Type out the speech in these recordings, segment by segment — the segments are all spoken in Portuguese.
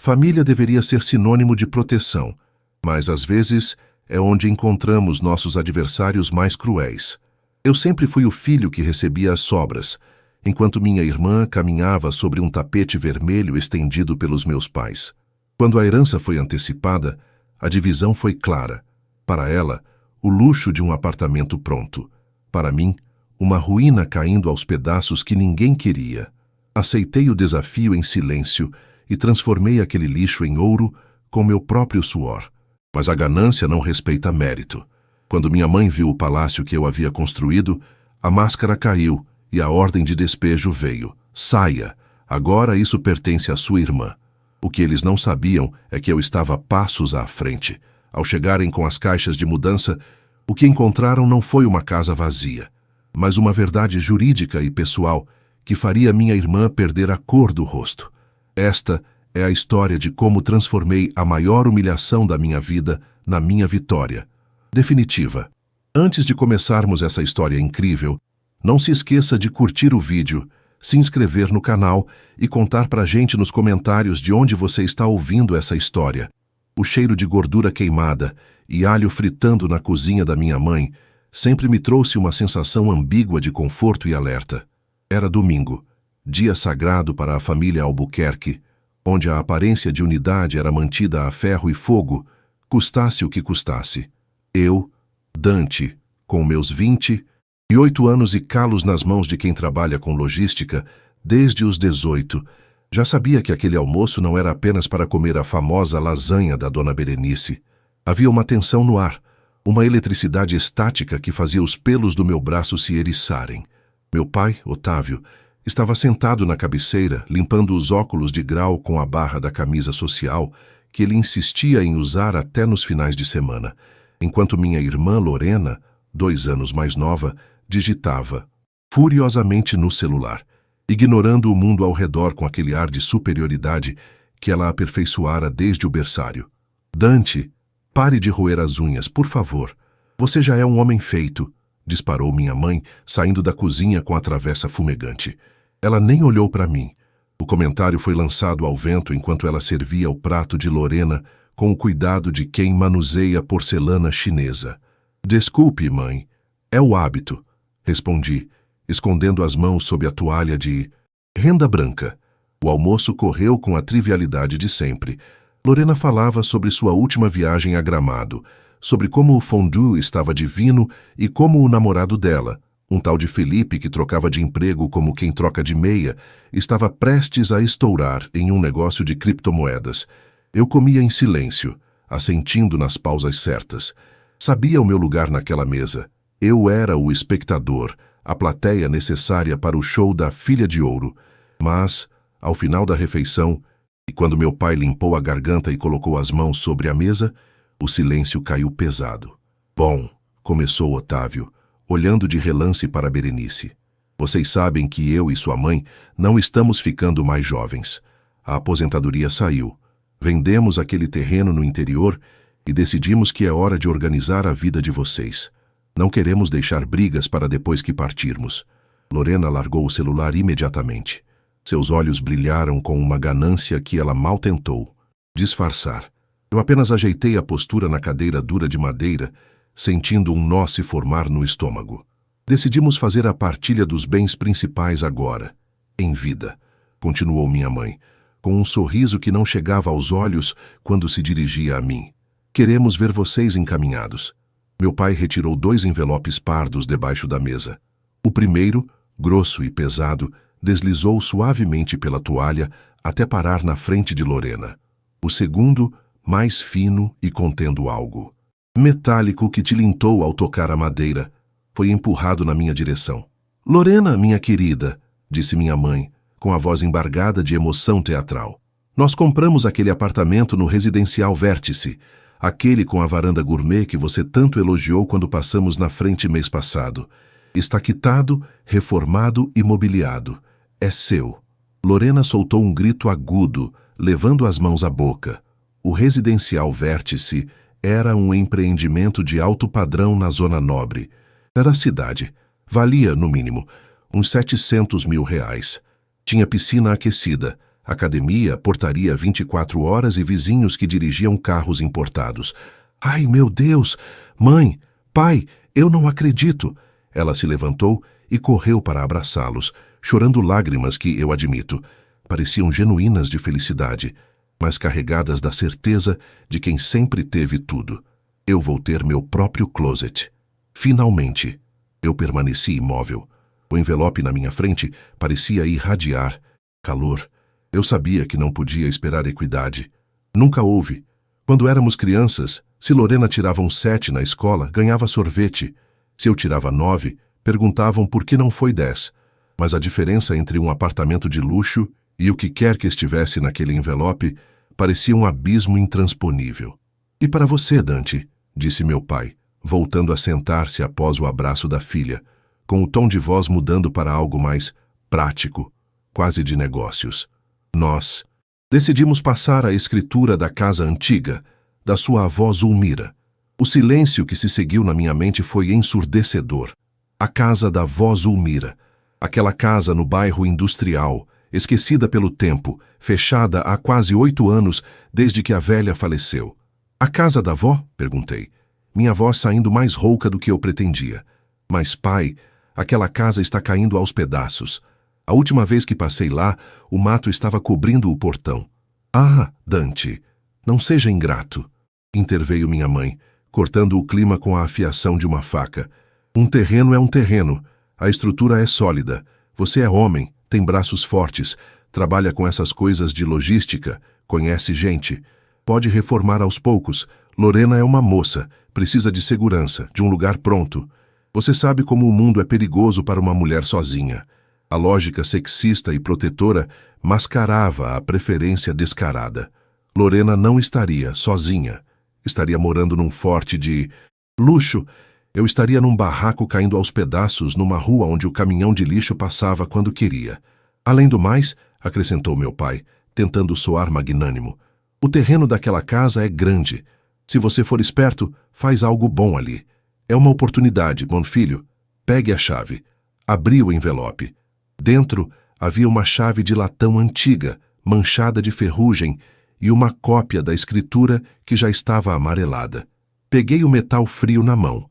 Família deveria ser sinônimo de proteção, mas às vezes é onde encontramos nossos adversários mais cruéis. Eu sempre fui o filho que recebia as sobras, enquanto minha irmã caminhava sobre um tapete vermelho estendido pelos meus pais. Quando a herança foi antecipada, a divisão foi clara. Para ela, o luxo de um apartamento pronto. Para mim, uma ruína caindo aos pedaços que ninguém queria. Aceitei o desafio em silêncio e transformei aquele lixo em ouro com meu próprio suor. Mas a ganância não respeita mérito. Quando minha mãe viu o palácio que eu havia construído, a máscara caiu e a ordem de despejo veio. Saia! Agora isso pertence à sua irmã. O que eles não sabiam é que eu estava passos à frente. Ao chegarem com as caixas de mudança, o que encontraram não foi uma casa vazia, mas uma verdade jurídica e pessoal que faria minha irmã perder a cor do rosto. Esta é a história de como transformei a maior humilhação da minha vida na minha vitória definitiva. Antes de começarmos essa história incrível, não se esqueça de curtir o vídeo, se inscrever no canal e contar pra gente nos comentários de onde você está ouvindo essa história. O cheiro de gordura queimada e alho fritando na cozinha da minha mãe sempre me trouxe uma sensação ambígua de conforto e alerta. Era domingo, dia sagrado para a família Albuquerque, onde a aparência de unidade era mantida a ferro e fogo, custasse o que custasse. Eu, Dante, com meus 28 anos e calos nas mãos de quem trabalha com logística desde os 18, já sabia que aquele almoço não era apenas para comer a famosa lasanha da Dona Berenice. Havia uma tensão no ar, uma eletricidade estática que fazia os pelos do meu braço se eriçarem. Meu pai, Otávio, estava sentado na cabeceira, limpando os óculos de grau com a barra da camisa social que ele insistia em usar até nos finais de semana, enquanto minha irmã Lorena, 2 anos mais nova, digitava furiosamente no celular, ignorando o mundo ao redor com aquele ar de superioridade que ela aperfeiçoara desde o berçário. Dante, pare de roer as unhas, por favor. Você já é um homem feito, disparou minha mãe, saindo da cozinha com a travessa fumegante. Ela nem olhou para mim. O comentário foi lançado ao vento enquanto ela servia o prato de Lorena com o cuidado de quem manuseia porcelana chinesa. Desculpe, mãe. É o hábito, respondi, escondendo as mãos sob a toalha de renda branca. O almoço correu com a trivialidade de sempre. Lorena falava sobre sua última viagem a Gramado, sobre como o fondue estava divino e como o namorado dela, um tal de Felipe que trocava de emprego como quem troca de meia, estava prestes a estourar em um negócio de criptomoedas. Eu comia em silêncio, assentindo nas pausas certas. Sabia o meu lugar naquela mesa. Eu era o espectador, a plateia necessária para o show da Filha de Ouro. Mas, ao final da refeição, e quando meu pai limpou a garganta e colocou as mãos sobre a mesa, o silêncio caiu pesado. Bom, começou Otávio, olhando de relance para Berenice. Vocês sabem que eu e sua mãe não estamos ficando mais jovens. A aposentadoria saiu. Vendemos aquele terreno no interior e decidimos que é hora de organizar a vida de vocês. Não queremos deixar brigas para depois que partirmos. Lorena largou o celular imediatamente. Seus olhos brilharam com uma ganância que ela mal tentou disfarçar. Eu apenas ajeitei a postura na cadeira dura de madeira, sentindo um nó se formar no estômago. Decidimos fazer a partilha dos bens principais agora, em vida, continuou minha mãe, com um sorriso que não chegava aos olhos quando se dirigia a mim. Queremos ver vocês encaminhados. Meu pai retirou 2 envelopes pardos debaixo da mesa. O primeiro, grosso e pesado, deslizou suavemente pela toalha até parar na frente de Lorena. O segundo, mais fino e contendo algo metálico que tilintou ao tocar a madeira, foi empurrado na minha direção. Lorena, minha querida, disse minha mãe, com a voz embargada de emoção teatral. Nós compramos aquele apartamento no Residencial Vértice, aquele com a varanda gourmet que você tanto elogiou quando passamos na frente mês passado. Está quitado, reformado e mobiliado. É seu. Lorena soltou um grito agudo, levando as mãos à boca. O Residencial Vértice era um empreendimento de alto padrão na Zona Nobre. Era a cidade. Valia, no mínimo, uns R$ 700 mil. Tinha piscina aquecida, Academia, portaria 24 horas e vizinhos que dirigiam carros importados. Ai, meu Deus! Mãe! Pai! Eu não acredito! Ela se levantou e correu para abraçá-los, chorando lágrimas que, eu admito, pareciam genuínas de felicidade, mas carregadas da certeza de quem sempre teve tudo. Eu vou ter meu próprio closet. Finalmente! Eu permaneci imóvel. O envelope na minha frente parecia irradiar calor. Eu sabia que não podia esperar equidade. Nunca houve. Quando éramos crianças, se Lorena tirava um 7 na escola, ganhava sorvete. Se eu tirava 9, perguntavam por que não foi 10. Mas a diferença entre um apartamento de luxo e o que quer que estivesse naquele envelope parecia um abismo intransponível. E para você, Dante, disse meu pai, voltando a sentar-se após o abraço da filha, com o tom de voz mudando para algo mais prático, quase de negócios. Nós decidimos passar a escritura da casa antiga, da sua avó Zulmira. O silêncio que se seguiu na minha mente foi ensurdecedor. A casa da avó Zulmira, aquela casa no bairro industrial, esquecida pelo tempo, fechada há quase 8 anos desde que a velha faleceu. A casa da avó? Perguntei, minha voz saindo mais rouca do que eu pretendia. Mas, pai, aquela casa está caindo aos pedaços. A última vez que passei lá, o mato estava cobrindo o portão. Ah, Dante, não seja ingrato, interveio minha mãe, cortando o clima com a afiação de uma faca. Um terreno é um terreno, a estrutura é sólida. Você é homem, tem braços fortes, trabalha com essas coisas de logística, conhece gente. Pode reformar aos poucos. Lorena é uma moça, precisa de segurança, de um lugar pronto. Você sabe como o mundo é perigoso para uma mulher sozinha. A lógica sexista e protetora mascarava a preferência descarada. Lorena não estaria sozinha. Estaria morando num forte de luxo. Eu estaria num barraco caindo aos pedaços numa rua onde o caminhão de lixo passava quando queria. Além do mais, acrescentou meu pai, tentando soar magnânimo, o terreno daquela casa é grande. Se você for esperto, faz algo bom ali. É uma oportunidade, bom filho. Pegue a chave. Abri o envelope. Dentro havia uma chave de latão antiga, manchada de ferrugem, e uma cópia da escritura que já estava amarelada. Peguei o metal frio na mão.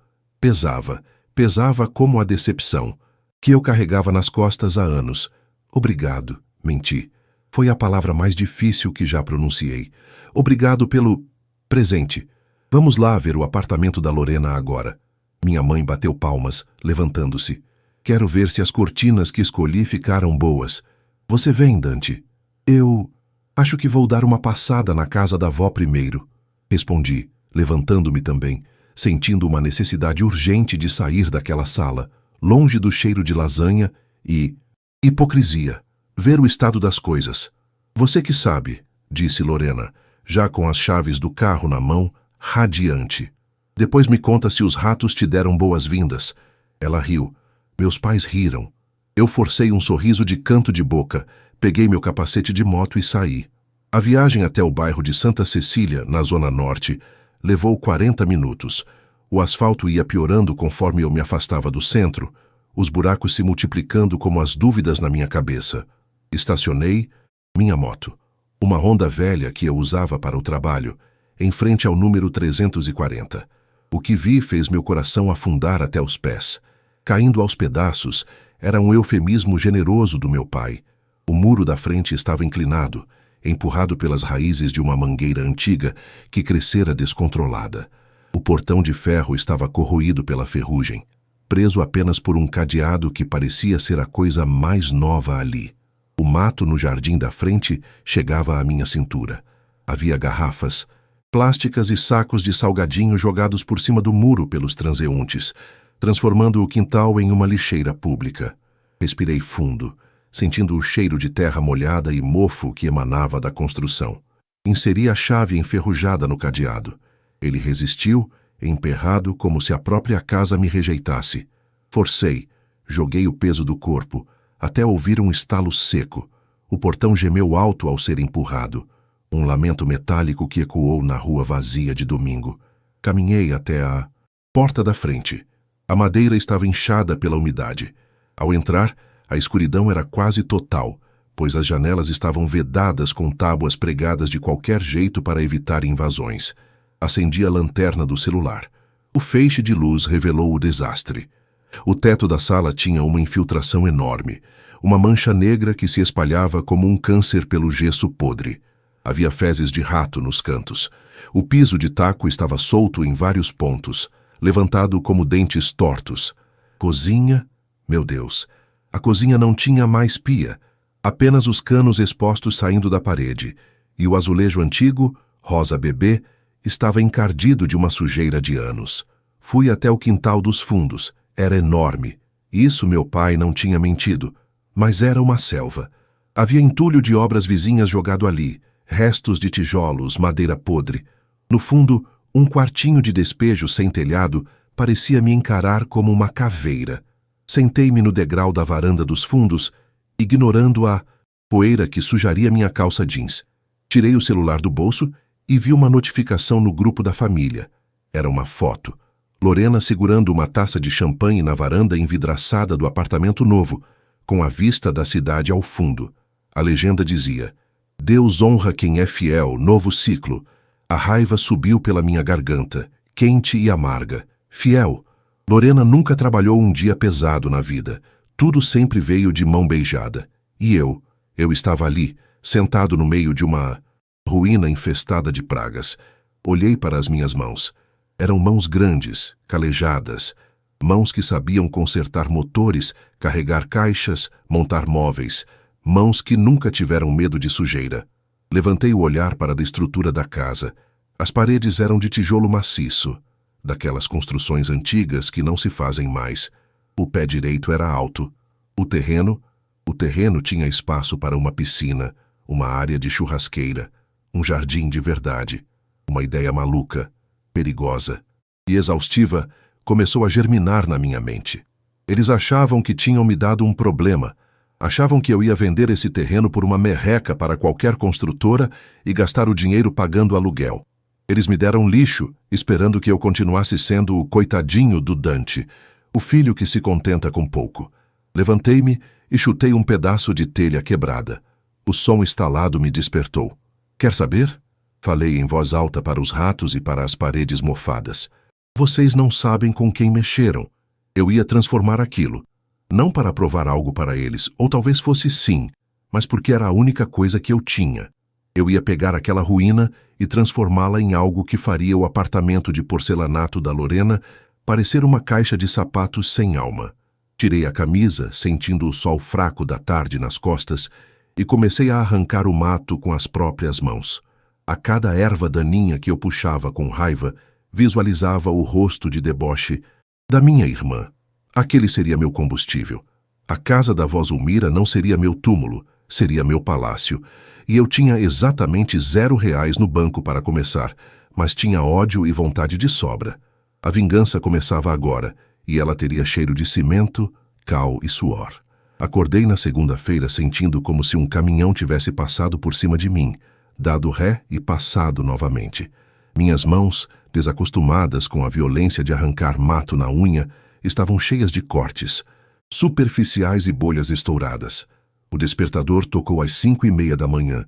Pesava como a decepção, que eu carregava nas costas há anos. Obrigado, menti. Foi a palavra mais difícil que já pronunciei. Obrigado pelo presente. Vamos lá ver o apartamento da Lorena agora. Minha mãe bateu palmas, levantando-se. Quero ver se as cortinas que escolhi ficaram boas. Você vem, Dante? Eu acho que vou dar uma passada na casa da avó primeiro. Respondi, levantando-me também, sentindo uma necessidade urgente de sair daquela sala, longe do cheiro de lasanha e hipocrisia. Ver o estado das coisas. Você que sabe, disse Lorena, já com as chaves do carro na mão, radiante. Depois me conta se os ratos te deram boas-vindas. Ela riu. Meus pais riram. Eu forcei um sorriso de canto de boca, peguei meu capacete de moto e saí. A viagem até o bairro de Santa Cecília, na Zona Norte, levou 40 minutos. O asfalto ia piorando conforme eu me afastava do centro, os buracos se multiplicando como as dúvidas na minha cabeça. Estacionei minha moto, uma Honda velha que eu usava para o trabalho, em frente ao número 340. O que vi fez meu coração afundar até os pés. Caindo aos pedaços, era um eufemismo generoso do meu pai. O muro da frente estava inclinado, empurrado pelas raízes de uma mangueira antiga que crescera descontrolada. O portão de ferro estava corroído pela ferrugem, preso apenas por um cadeado que parecia ser a coisa mais nova ali. O mato no jardim da frente chegava à minha cintura. Havia garrafas plásticas e sacos de salgadinho jogados por cima do muro pelos transeuntes, transformando o quintal em uma lixeira pública. Respirei fundo, sentindo o cheiro de terra molhada e mofo que emanava da construção. Inseri a chave enferrujada no cadeado. Ele resistiu, emperrado como se a própria casa me rejeitasse. Forcei, joguei o peso do corpo, até ouvir um estalo seco. O portão gemeu alto ao ser empurrado. Um lamento metálico que ecoou na rua vazia de domingo. Caminhei até a porta da frente. A madeira estava inchada pela umidade. Ao entrar, a escuridão era quase total. pois as janelas estavam vedadas com tábuas pregadas de qualquer jeito para evitar invasões. Acendi a lanterna do celular. O feixe de luz revelou o desastre. O teto da sala tinha uma infiltração enorme, uma mancha negra que se espalhava como um câncer pelo gesso podre. Havia fezes de rato nos cantos. O piso de taco estava solto em vários pontos, levantado como dentes tortos. Cozinha? Meu Deus! A cozinha não tinha mais pia, apenas os canos expostos saindo da parede, e o azulejo antigo, rosa bebê, estava encardido de uma sujeira de anos. Fui até o quintal dos fundos. Era enorme. Isso meu pai não tinha mentido, mas era uma selva. Havia entulho de obras vizinhas jogado ali, restos de tijolos, madeira podre. No fundo, um quartinho de despejo sem telhado parecia me encarar como uma caveira. Sentei-me no degrau da varanda dos fundos, ignorando a poeira que sujaria minha calça jeans. Tirei o celular do bolso e vi uma notificação no grupo da família. Era uma foto. Lorena segurando uma taça de champanhe na varanda envidraçada do apartamento novo, com a vista da cidade ao fundo. A legenda dizia: Deus honra quem é fiel, novo ciclo. A raiva subiu pela minha garganta, quente e amarga. Fiel. Lorena nunca trabalhou um dia pesado na vida. Tudo sempre veio de mão beijada. E eu estava ali, sentado no meio de uma ruína infestada de pragas. Olhei para as minhas mãos. Eram mãos grandes, calejadas, mãos que sabiam consertar motores, carregar caixas, montar móveis, mãos que nunca tiveram medo de sujeira. Levantei o olhar para a estrutura da casa. As paredes eram de tijolo maciço, daquelas construções antigas que não se fazem mais. O pé direito era alto. O terreno tinha espaço para uma piscina, uma área de churrasqueira, um jardim de verdade. Uma ideia maluca, perigosa e exaustiva começou a germinar na minha mente. Eles achavam que tinham me dado um problema. Achavam que eu ia vender esse terreno por uma merreca para qualquer construtora e gastar o dinheiro pagando aluguel. Eles me deram lixo, esperando que eu continuasse sendo o coitadinho do Dante, o filho que se contenta com pouco. Levantei-me e chutei um pedaço de telha quebrada. O som estalado me despertou. Quer saber? Falei em voz alta para os ratos e para as paredes mofadas. Vocês não sabem com quem mexeram. Eu ia transformar aquilo. Não para provar algo para eles, ou talvez fosse sim, mas porque era a única coisa que eu tinha. Eu ia pegar aquela ruína e transformá-la em algo que faria o apartamento de porcelanato da Lorena parecer uma caixa de sapatos sem alma. Tirei a camisa, sentindo o sol fraco da tarde nas costas, e comecei a arrancar o mato com as próprias mãos. A cada erva daninha que eu puxava com raiva, visualizava o rosto de deboche da minha irmã. Aquele seria meu combustível. A casa da vó Zulmira não seria meu túmulo, seria meu palácio. E eu tinha exatamente R$0 no banco para começar, mas tinha ódio e vontade de sobra. A vingança começava agora, e ela teria cheiro de cimento, cal e suor. Acordei na segunda-feira sentindo como se um caminhão tivesse passado por cima de mim, dado ré e passado novamente. Minhas mãos, desacostumadas com a violência de arrancar mato na unha, estavam cheias de cortes, superficiais e bolhas estouradas. O despertador tocou às 5:30 da manhã.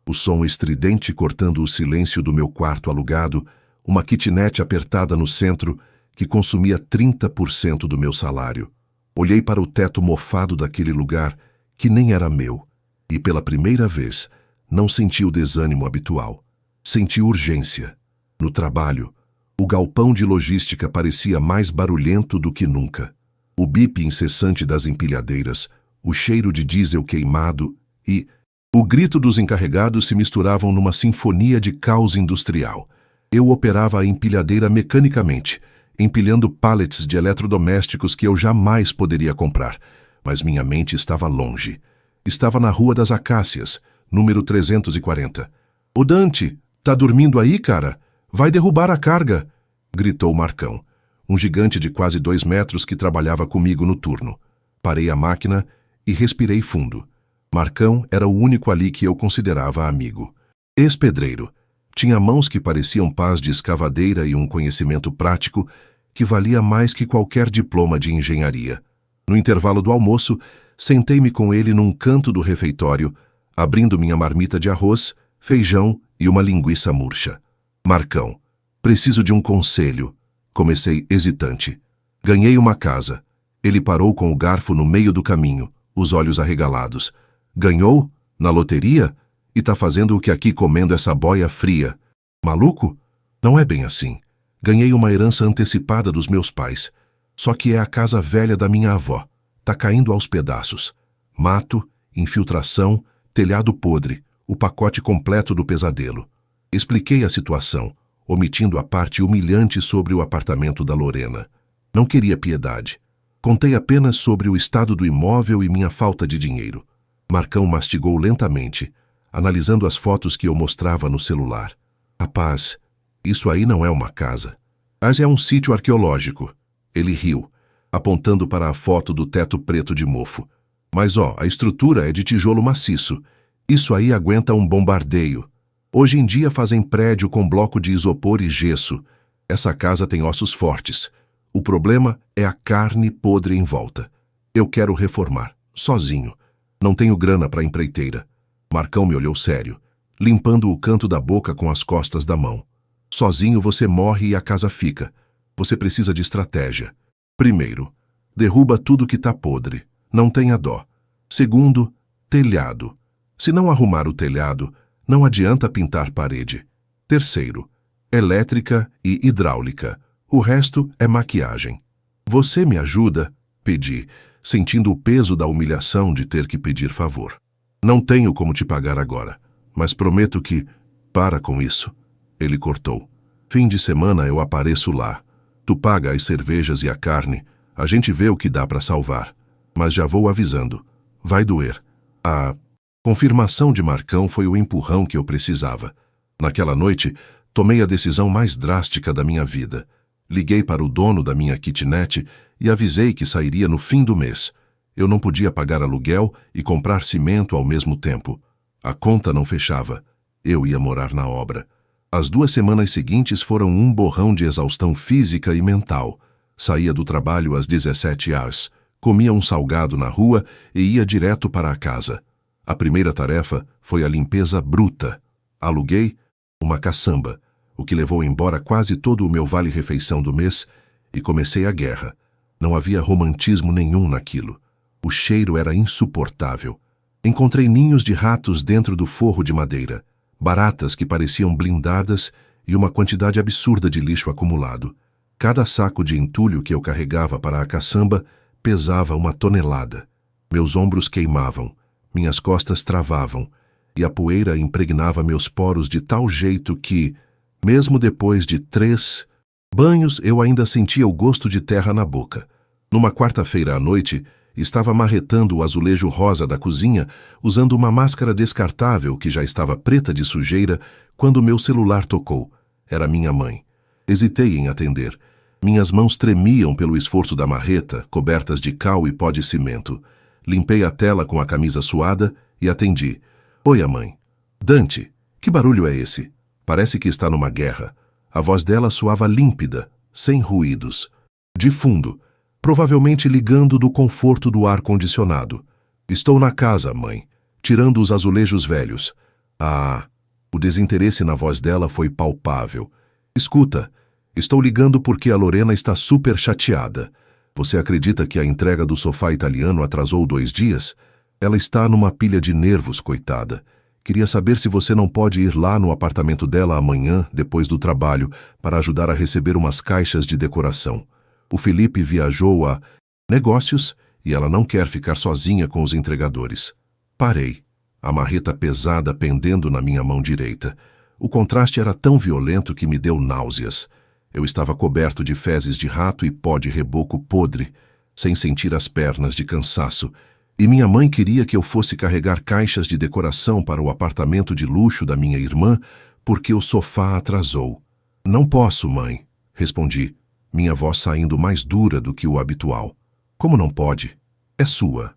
O som estridente cortando o silêncio do meu quarto alugado, uma kitnet apertada no centro que consumia 30% do meu salário. Olhei para o teto mofado daquele lugar que nem era meu e, pela primeira vez, não senti o desânimo habitual. Senti urgência. No trabalho, o galpão de logística parecia mais barulhento do que nunca. O bip incessante das empilhadeiras, o cheiro de diesel queimado e o grito dos encarregados se misturavam numa sinfonia de caos industrial. Eu operava a empilhadeira mecanicamente, empilhando pallets de eletrodomésticos que eu jamais poderia comprar, mas minha mente estava longe. Estava na Rua das Acácias, número 340. "Ô Dante, tá dormindo aí, cara? Vai derrubar a carga!" gritou Marcão, um gigante de quase 2 metros que trabalhava comigo no turno. Parei a máquina e respirei fundo. Marcão era o único ali que eu considerava amigo. Ex-pedreiro. Tinha mãos que pareciam pás de escavadeira e um conhecimento prático que valia mais que qualquer diploma de engenharia. No intervalo do almoço, Sentei-me com ele num canto do refeitório, abrindo minha marmita de arroz, feijão e uma linguiça murcha. Marcão, preciso de um conselho. Comecei hesitante. Ganhei uma casa. Ele parou com o garfo no meio do caminho, os olhos arregalados. Ganhou? Na loteria? E tá fazendo o que aqui comendo essa boia fria? Maluco? Não é bem assim. Ganhei uma herança antecipada dos meus pais. Só que é a casa velha da minha avó. Tá caindo aos pedaços. Mato, infiltração, telhado podre, o pacote completo do pesadelo. Expliquei a situação, omitindo a parte humilhante sobre o apartamento da Lorena. Não queria piedade. Contei apenas sobre o estado do imóvel e minha falta de dinheiro. Marcão mastigou lentamente, analisando as fotos que eu mostrava no celular. Rapaz, isso aí não é uma casa. Mas é um sítio arqueológico. Ele riu, apontando para a foto do teto preto de mofo. Mas a estrutura é de tijolo maciço. Isso aí aguenta um bombardeio. Hoje em dia fazem prédio com bloco de isopor e gesso. Essa casa tem ossos fortes. O problema é a carne podre em volta. Eu quero reformar, sozinho. Não tenho grana para empreiteira. Marcão me olhou sério, limpando o canto da boca com as costas da mão. Sozinho você morre e a casa fica. Você precisa de estratégia. Primeiro, derruba tudo que tá podre. Não tenha dó. Segundo, telhado. Se não arrumar o telhado, não adianta pintar parede. Terceiro, elétrica e hidráulica. O resto é maquiagem. Você me ajuda? Pedi, sentindo o peso da humilhação de ter que pedir favor. Não tenho como te pagar agora, mas prometo que... Para com isso. Ele cortou. Fim de semana eu apareço lá. Tu paga as cervejas e a carne. A gente vê o que dá para salvar. Mas já vou avisando. Vai doer. A confirmação de Marcão foi o empurrão que eu precisava. Naquela noite, tomei a decisão mais drástica da minha vida. Liguei para o dono da minha kitnet e avisei que sairia no fim do mês. Eu não podia pagar aluguel e comprar cimento ao mesmo tempo. A conta não fechava. Eu ia morar na obra. As 2 semanas seguintes foram um borrão de exaustão física e mental. Saía do trabalho às 17 horas, comia um salgado na rua e ia direto para a casa. A primeira tarefa foi a limpeza bruta. Aluguei uma caçamba, o que levou embora quase todo o meu vale-refeição do mês, e comecei a guerra. Não havia romantismo nenhum naquilo. O cheiro era insuportável. Encontrei ninhos de ratos dentro do forro de madeira, baratas que pareciam blindadas e uma quantidade absurda de lixo acumulado. Cada saco de entulho que eu carregava para a caçamba pesava 1 tonelada. Meus ombros queimavam, minhas costas travavam, e a poeira impregnava meus poros de tal jeito que, mesmo depois de 3 banhos, eu ainda sentia o gosto de terra na boca. Numa quarta-feira à noite, estava marretando o azulejo rosa da cozinha, usando uma máscara descartável que já estava preta de sujeira, quando meu celular tocou. Era minha mãe. Hesitei em atender. Minhas mãos tremiam pelo esforço da marreta, cobertas de cal e pó de cimento. Limpei a tela com a camisa suada e atendi. Oi, mãe. Dante, que barulho é esse? Parece que está numa guerra. A voz dela soava límpida, sem ruídos. De fundo, provavelmente ligando do conforto do ar-condicionado. Estou na casa, mãe, tirando os azulejos velhos. O desinteresse na voz dela foi palpável. Escuta, estou ligando porque a Lorena está super chateada. Você acredita que a entrega do sofá italiano atrasou 2 dias? Ela está numa pilha de nervos, coitada. Queria saber se você não pode ir lá no apartamento dela amanhã, depois do trabalho, para ajudar a receber umas caixas de decoração. O Felipe viajou a negócios e ela não quer ficar sozinha com os entregadores. Parei, a marreta pesada pendendo na minha mão direita. O contraste era tão violento que me deu náuseas. Eu estava coberto de fezes de rato e pó de reboco podre, sem sentir as pernas de cansaço, e minha mãe queria que eu fosse carregar caixas de decoração para o apartamento de luxo da minha irmã, porque o sofá atrasou. Não posso, mãe, respondi, minha voz saindo mais dura do que o habitual. Como não pode? É sua.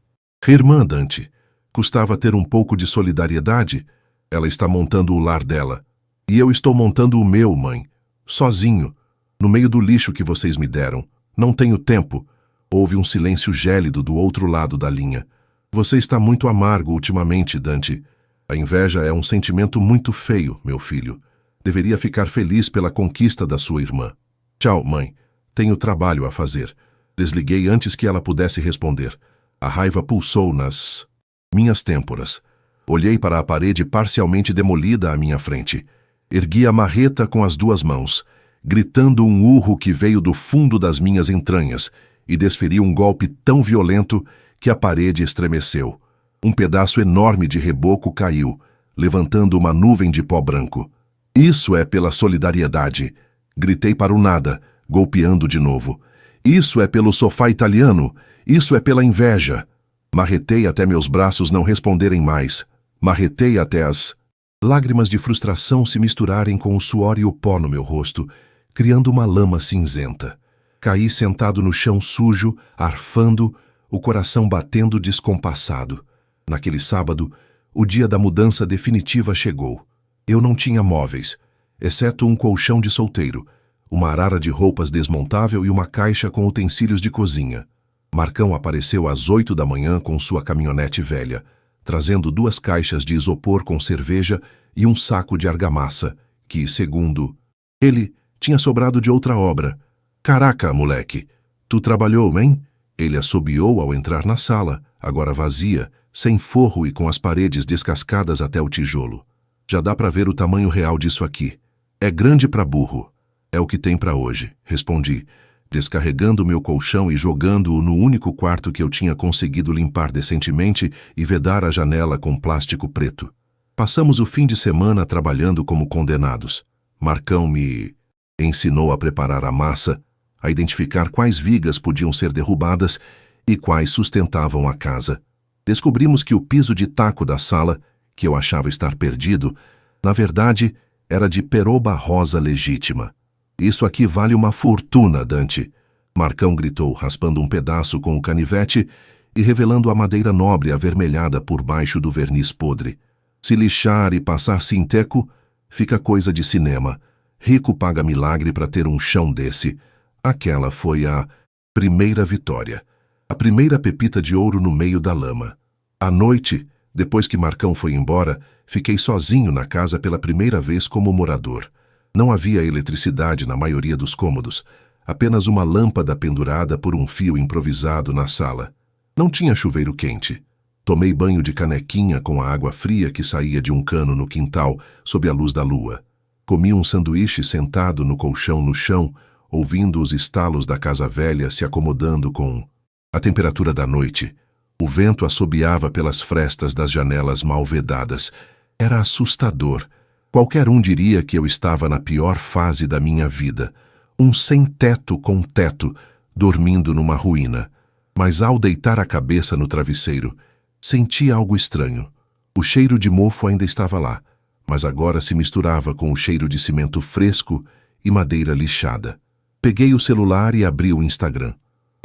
Irmã, Dante, custava ter um pouco de solidariedade? Ela está montando o lar dela. E eu estou montando o meu, mãe. Sozinho, no meio do lixo que vocês me deram. Não tenho tempo. Houve um silêncio gélido do outro lado da linha. Você está muito amargo ultimamente, Dante. A inveja é um sentimento muito feio, meu filho. Deveria ficar feliz pela conquista da sua irmã. Tchau, mãe. Tenho trabalho a fazer. Desliguei antes que ela pudesse responder. A raiva pulsou nas minhas têmporas. Olhei para a parede parcialmente demolida à minha frente. Ergui a marreta com as duas mãos, gritando um urro que veio do fundo das minhas entranhas, e desferi um golpe tão violento que a parede estremeceu. Um pedaço enorme de reboco caiu, levantando uma nuvem de pó branco. Isso é pela solidariedade. Gritei para o nada, golpeando de novo. Isso é pelo sofá italiano. Isso é pela inveja. Marretei até meus braços não responderem mais. Marretei até as lágrimas de frustração se misturarem com o suor e o pó no meu rosto, criando uma lama cinzenta. Caí sentado no chão sujo, arfando, o coração batendo descompassado. Naquele sábado, o dia da mudança definitiva chegou. Eu não tinha móveis, exceto um colchão de solteiro, uma arara de roupas desmontável e uma caixa com utensílios de cozinha. Marcão apareceu às 8 da manhã com sua caminhonete velha, trazendo 2 caixas de isopor com cerveja e um saco de argamassa, que, segundo ele, tinha sobrado de outra obra. Caraca, moleque, tu trabalhou, hein? Ele assobiou ao entrar na sala, agora vazia, sem forro e com as paredes descascadas até o tijolo. Já dá pra ver o tamanho real disso aqui. É grande pra burro. É o que tem pra hoje, respondi, descarregando meu colchão e jogando-o no único quarto que eu tinha conseguido limpar decentemente e vedar a janela com plástico preto. Passamos o fim de semana trabalhando como condenados. Marcão me ensinou a preparar a massa, a identificar quais vigas podiam ser derrubadas e quais sustentavam a casa. Descobrimos que o piso de taco da sala, que eu achava estar perdido, na verdade era de peroba rosa legítima. Isso aqui vale uma fortuna, Dante. Marcão gritou, raspando um pedaço com o canivete e revelando a madeira nobre avermelhada por baixo do verniz podre. Se lixar e passar sinteco, fica coisa de cinema. Rico paga milagre para ter um chão desse. Aquela foi a primeira vitória. A primeira pepita de ouro no meio da lama. À noite, depois que Marcão foi embora, fiquei sozinho na casa pela primeira vez como morador. Não havia eletricidade na maioria dos cômodos, apenas uma lâmpada pendurada por um fio improvisado na sala. Não tinha chuveiro quente. Tomei banho de canequinha com a água fria que saía de um cano no quintal, sob a luz da lua. Comi um sanduíche sentado no colchão no chão, ouvindo os estalos da casa velha se acomodando com a temperatura da noite. O vento assobiava pelas frestas das janelas mal vedadas. Era assustador. Qualquer um diria que eu estava na pior fase da minha vida. Um sem-teto com teto, dormindo numa ruína. Mas ao deitar a cabeça no travesseiro, senti algo estranho. O cheiro de mofo ainda estava lá, mas agora se misturava com o cheiro de cimento fresco e madeira lixada. Peguei o celular e abri o Instagram.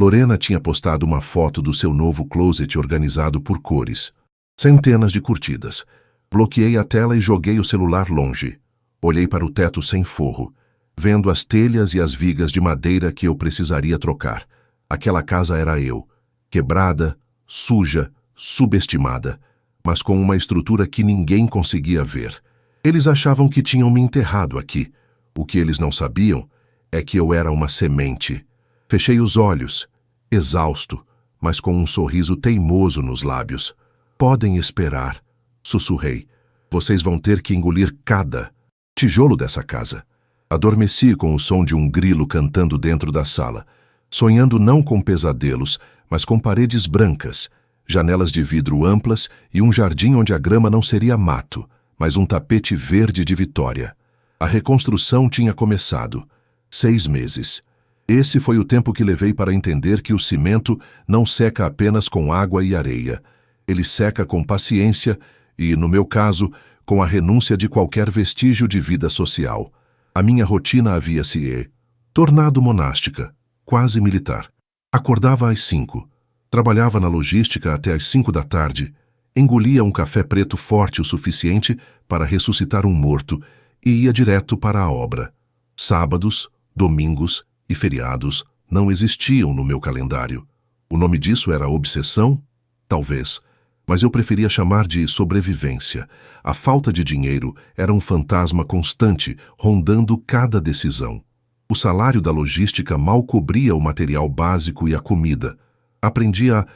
Lorena tinha postado uma foto do seu novo closet organizado por cores. Centenas de curtidas. Bloqueei a tela e joguei o celular longe. Olhei para o teto sem forro, vendo as telhas e as vigas de madeira que eu precisaria trocar. Aquela casa era eu, quebrada, suja, subestimada, mas com uma estrutura que ninguém conseguia ver. Eles achavam que tinham me enterrado aqui. O que eles não sabiam é que eu era uma semente. Fechei os olhos, exausto, mas com um sorriso teimoso nos lábios. Podem esperar, sussurrei. Vocês vão ter que engolir cada tijolo dessa casa. Adormeci com o som de um grilo cantando dentro da sala, sonhando não com pesadelos, mas com paredes brancas, janelas de vidro amplas e um jardim onde a grama não seria mato, mas um tapete verde de vitória. A reconstrução tinha começado. 6 meses. Esse foi o tempo que levei para entender que o cimento não seca apenas com água e areia. Ele seca com paciência e, no meu caso, com a renúncia de qualquer vestígio de vida social. A minha rotina havia se tornado monástica, quase militar. Acordava às 5, trabalhava na logística até às 5 da tarde, engolia um café preto forte o suficiente para ressuscitar um morto e ia direto para a obra. Sábados, domingos e feriados não existiam no meu calendário. O nome disso era obsessão? Talvez. mas eu preferia chamar de sobrevivência. A falta de dinheiro era um fantasma constante, rondando cada decisão. O salário da logística mal cobria o material básico e a comida. Aprendi a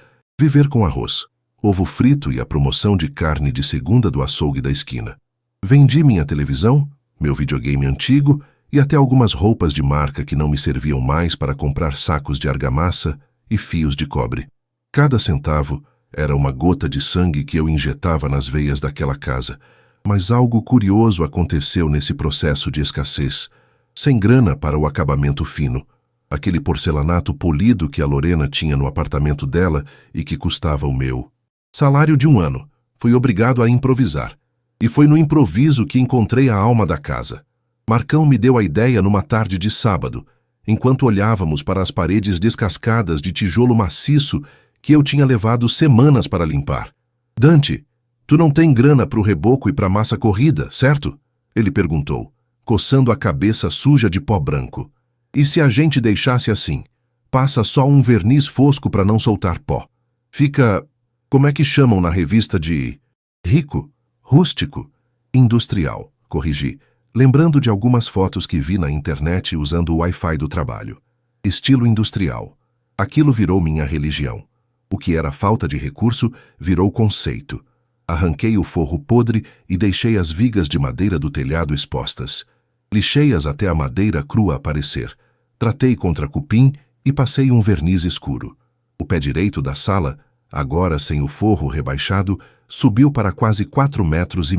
viver com arroz, ovo frito e a promoção de carne de segunda do açougue da esquina. Vendi minha televisão, meu videogame antigo e até algumas roupas de marca que não me serviam mais para comprar sacos de argamassa e fios de cobre. Cada centavo era uma gota de sangue que eu injetava nas veias daquela casa. Mas algo curioso aconteceu nesse processo de escassez. Sem grana para o acabamento fino. Aquele porcelanato polido que a Lorena tinha no apartamento dela e que custava o meu. Salário de 1 ano. Fui obrigado a improvisar. E foi no improviso que encontrei a alma da casa. Marcão me deu a ideia numa tarde de sábado, enquanto olhávamos para as paredes descascadas de tijolo maciço que eu tinha levado semanas para limpar. Dante, tu não tem grana pro reboco e pra massa corrida, certo? Ele perguntou, coçando a cabeça suja de pó branco. E se a gente deixasse assim? Passa só um verniz fosco para não soltar pó. Fica, como é que chamam na revista de rico, rústico, industrial, corrigi, lembrando de algumas fotos que vi na internet usando o Wi-Fi do trabalho. Estilo industrial. Aquilo virou minha religião. O que era falta de recurso virou conceito. Arranquei o forro podre e deixei as vigas de madeira do telhado expostas. Lixei-as até a madeira crua aparecer. Tratei contra cupim e passei um verniz escuro. O pé direito da sala, agora sem o forro rebaixado, subiu para quase 4,5 metros.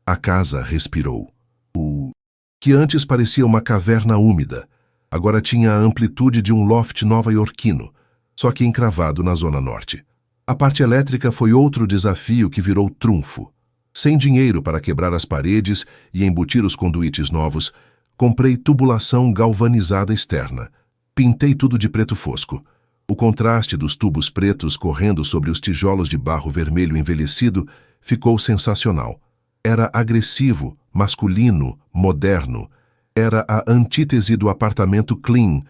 A casa respirou. O que antes parecia uma caverna úmida, agora tinha a amplitude de um loft nova-iorquino, só que encravado na zona norte. A parte elétrica foi outro desafio que virou trunfo. Sem dinheiro para quebrar as paredes e embutir os conduítes novos, comprei tubulação galvanizada externa. Pintei tudo de preto fosco. O contraste dos tubos pretos correndo sobre os tijolos de barro vermelho envelhecido ficou sensacional. Era agressivo, masculino, moderno. Era a antítese do apartamento clean,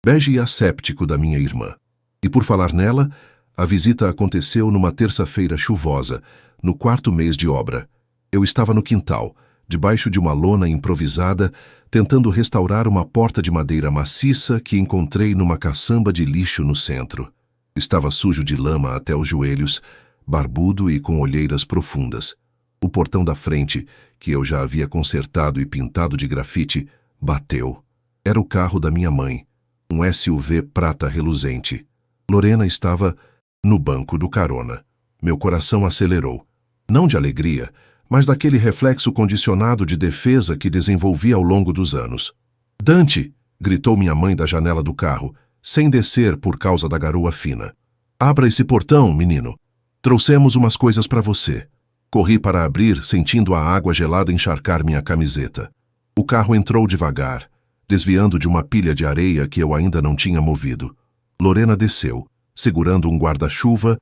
bege e asséptico da minha irmã. E por falar nela, a visita aconteceu numa terça-feira chuvosa, no 4º mês de obra. Eu estava no quintal, debaixo de uma lona improvisada, tentando restaurar uma porta de madeira maciça que encontrei numa caçamba de lixo no centro. Estava sujo de lama até os joelhos, barbudo e com olheiras profundas. O portão da frente, que eu já havia consertado e pintado de grafite, bateu. Era o carro da minha mãe, um SUV prata reluzente. Lorena estava no banco do carona. Meu coração acelerou. Não de alegria, mas daquele reflexo condicionado de defesa que desenvolvi ao longo dos anos. Dante! Gritou minha mãe da janela do carro, sem descer por causa da garoa fina. Abra esse portão, menino. Trouxemos umas coisas para você. Corri para abrir, sentindo a água gelada encharcar minha camiseta. O carro entrou devagar, desviando de uma pilha de areia que eu ainda não tinha movido. Lorena desceu, segurando um guarda-chuva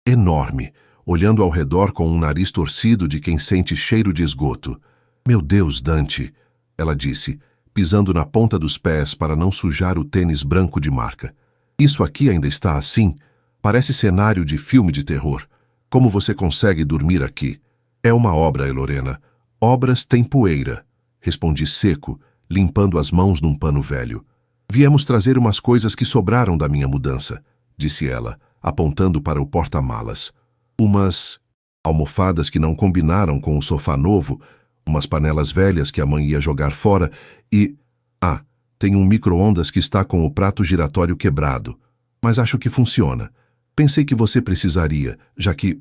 enorme, olhando ao redor com um nariz torcido de quem sente cheiro de esgoto. Meu Deus, Dante, ela disse, pisando na ponta dos pés para não sujar o tênis branco de marca. Isso aqui ainda está assim? Parece cenário de filme de terror. Como você consegue dormir aqui? É uma obra, Lorena. Obras têm poeira. Respondi seco, limpando as mãos num pano velho. Viemos trazer umas coisas que sobraram da minha mudança, disse ela, apontando para o porta-malas. Umas almofadas que não combinaram com o sofá novo, umas panelas velhas que a mãe ia jogar fora e... tem um micro-ondas que está com o prato giratório quebrado. Mas acho que funciona. Pensei que você precisaria, já que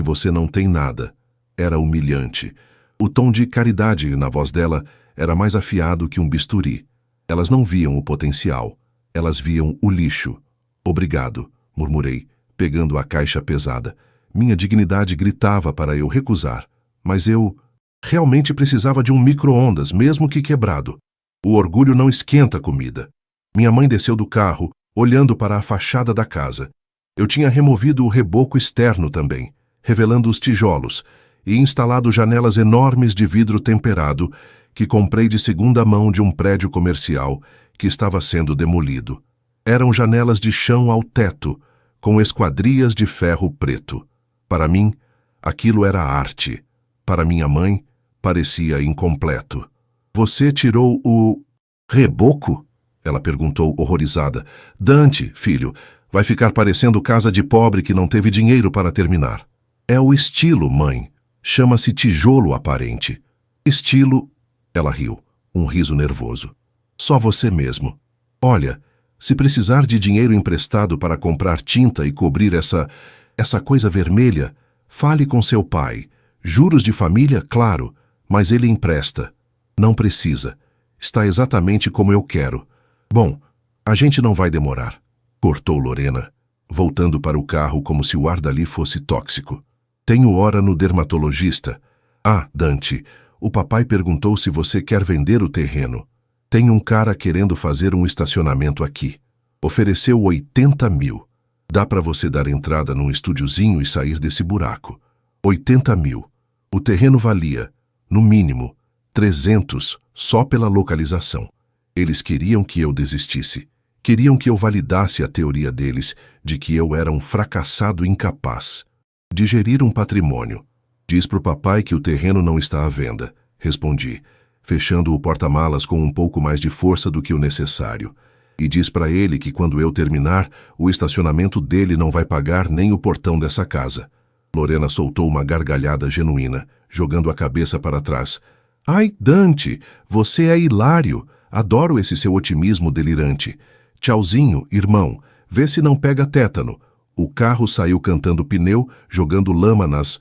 você não tem nada. Era humilhante. O tom de caridade na voz dela era mais afiado que um bisturi. Elas não viam o potencial. Elas viam o lixo. Obrigado, murmurei, pegando a caixa pesada. Minha dignidade gritava para eu recusar. Mas eu realmente precisava de um micro-ondas, mesmo que quebrado. O orgulho não esquenta comida. Minha mãe desceu do carro, olhando para a fachada da casa. Eu tinha removido o reboco externo também, revelando os tijolos, e instalado janelas enormes de vidro temperado que comprei de segunda mão de um prédio comercial que estava sendo demolido. Eram janelas de chão ao teto, com esquadrias de ferro preto. Para mim, aquilo era arte. Para minha mãe, parecia incompleto. Você tirou o reboco? Ela perguntou horrorizada. Dante, filho, vai ficar parecendo casa de pobre que não teve dinheiro para terminar. É o estilo, mãe. Chama-se tijolo aparente. Estilo... Ela riu, um riso nervoso. Só você mesmo. Olha, se precisar de dinheiro emprestado para comprar tinta e cobrir essa coisa vermelha, fale com seu pai. Juros de família, claro, mas ele empresta. Não precisa. Está exatamente como eu quero. Bom, a gente não vai demorar, cortou Lorena, voltando para o carro como se o ar dali fosse tóxico. Tenho hora no dermatologista. Ah, Dante, o papai perguntou se você quer vender o terreno. Tem um cara querendo fazer um estacionamento aqui. Ofereceu 80 mil. Dá para você dar entrada num estúdiozinho e sair desse buraco. 80 mil. O terreno valia, no mínimo, 300 só pela localização. Eles queriam que eu desistisse. Queriam que eu validasse a teoria deles de que eu era um fracassado incapaz de gerir um patrimônio. Diz pro papai que o terreno não está à venda, respondi, fechando o porta-malas com um pouco mais de força do que o necessário. E diz para ele que quando eu terminar, o estacionamento dele não vai pagar nem o portão dessa casa. Lorena soltou uma gargalhada genuína, jogando a cabeça para trás. Ai, Dante, você é hilário. Adoro esse seu otimismo delirante. Tchauzinho, irmão. Vê se não pega tétano. O carro saiu cantando pneu, jogando lama nas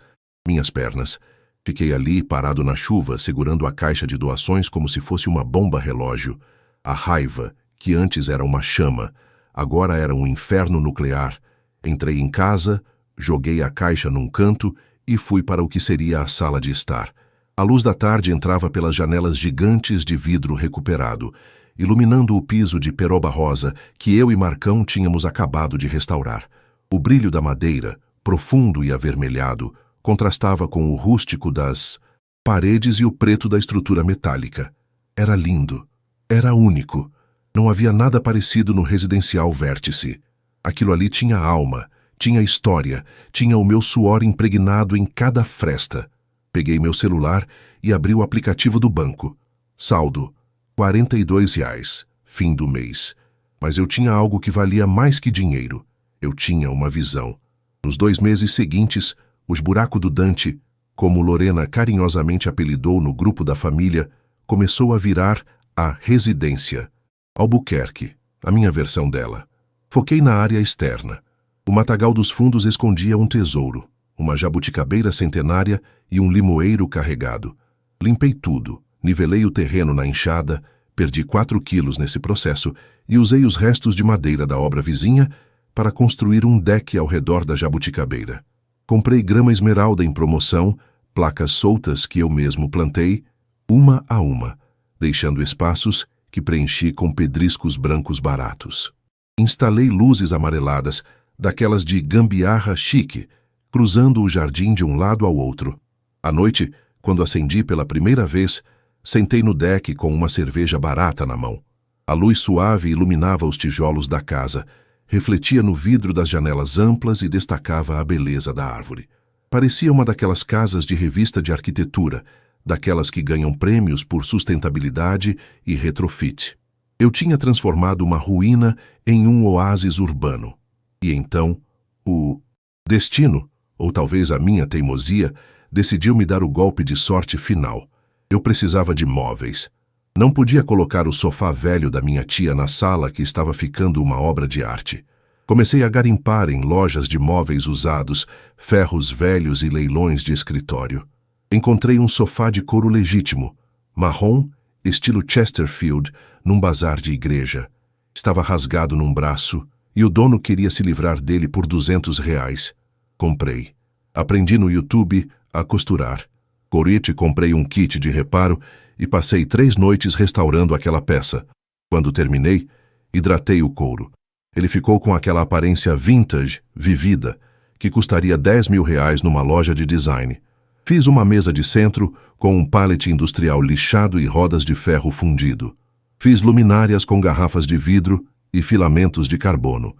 minhas pernas. Fiquei ali, parado na chuva, segurando a caixa de doações como se fosse uma bomba relógio. A raiva, que antes era uma chama, agora era um inferno nuclear. Entrei em casa, joguei a caixa num canto e fui para o que seria a sala de estar. A luz da tarde entrava pelas janelas gigantes de vidro recuperado, iluminando o piso de peroba rosa que eu e Marcão tínhamos acabado de restaurar. O brilho da madeira, profundo e avermelhado, contrastava com o rústico das paredes e o preto da estrutura metálica. Era lindo. Era único. Não havia nada parecido no residencial Vértice. Aquilo ali tinha alma, tinha história, tinha o meu suor impregnado em cada fresta. Peguei meu celular e abri o aplicativo do banco. Saldo, R$ 42, fim do mês. Mas eu tinha algo que valia mais que dinheiro. Eu tinha uma visão. Nos 2 meses seguintes, os buracos do Dante, como Lorena carinhosamente apelidou no grupo da família, começou a virar a residência. Albuquerque, a minha versão dela. Foquei na área externa. O matagal dos fundos escondia um tesouro, uma jabuticabeira centenária e um limoeiro carregado. Limpei tudo, nivelei o terreno na enxada, perdi 4 quilos nesse processo e usei os restos de madeira da obra vizinha para construir um deck ao redor da jabuticabeira. Comprei grama esmeralda em promoção, placas soltas que eu mesmo plantei, uma a uma, deixando espaços que preenchi com pedriscos brancos baratos. Instalei luzes amareladas, daquelas de gambiarra chique, cruzando o jardim de um lado ao outro. À noite, quando acendi pela primeira vez, sentei no deck com uma cerveja barata na mão. A luz suave iluminava os tijolos da casa, refletia no vidro das janelas amplas e destacava a beleza da árvore. Parecia uma daquelas casas de revista de arquitetura, daquelas que ganham prêmios por sustentabilidade e retrofit. Eu tinha transformado uma ruína em um oásis urbano. E então, o destino, ou talvez a minha teimosia, decidiu me dar o golpe de sorte final. Eu precisava de móveis. Não podia colocar o sofá velho da minha tia na sala que estava ficando uma obra de arte. Comecei a garimpar em lojas de móveis usados, ferros velhos e leilões de escritório. Encontrei um sofá de couro legítimo, marrom, estilo Chesterfield, num bazar de igreja. Estava rasgado num braço e o dono queria se livrar dele por R$ 200. Comprei. Aprendi no YouTube a costurar. Corite, comprei um kit de reparo e passei 3 noites restaurando aquela peça. Quando terminei, hidratei o couro. Ele ficou com aquela aparência vintage, vivida, que custaria R$ 10.000 numa loja de design. Fiz uma mesa de centro com um pallet industrial lixado e rodas de ferro fundido. Fiz luminárias com garrafas de vidro e filamentos de carbono.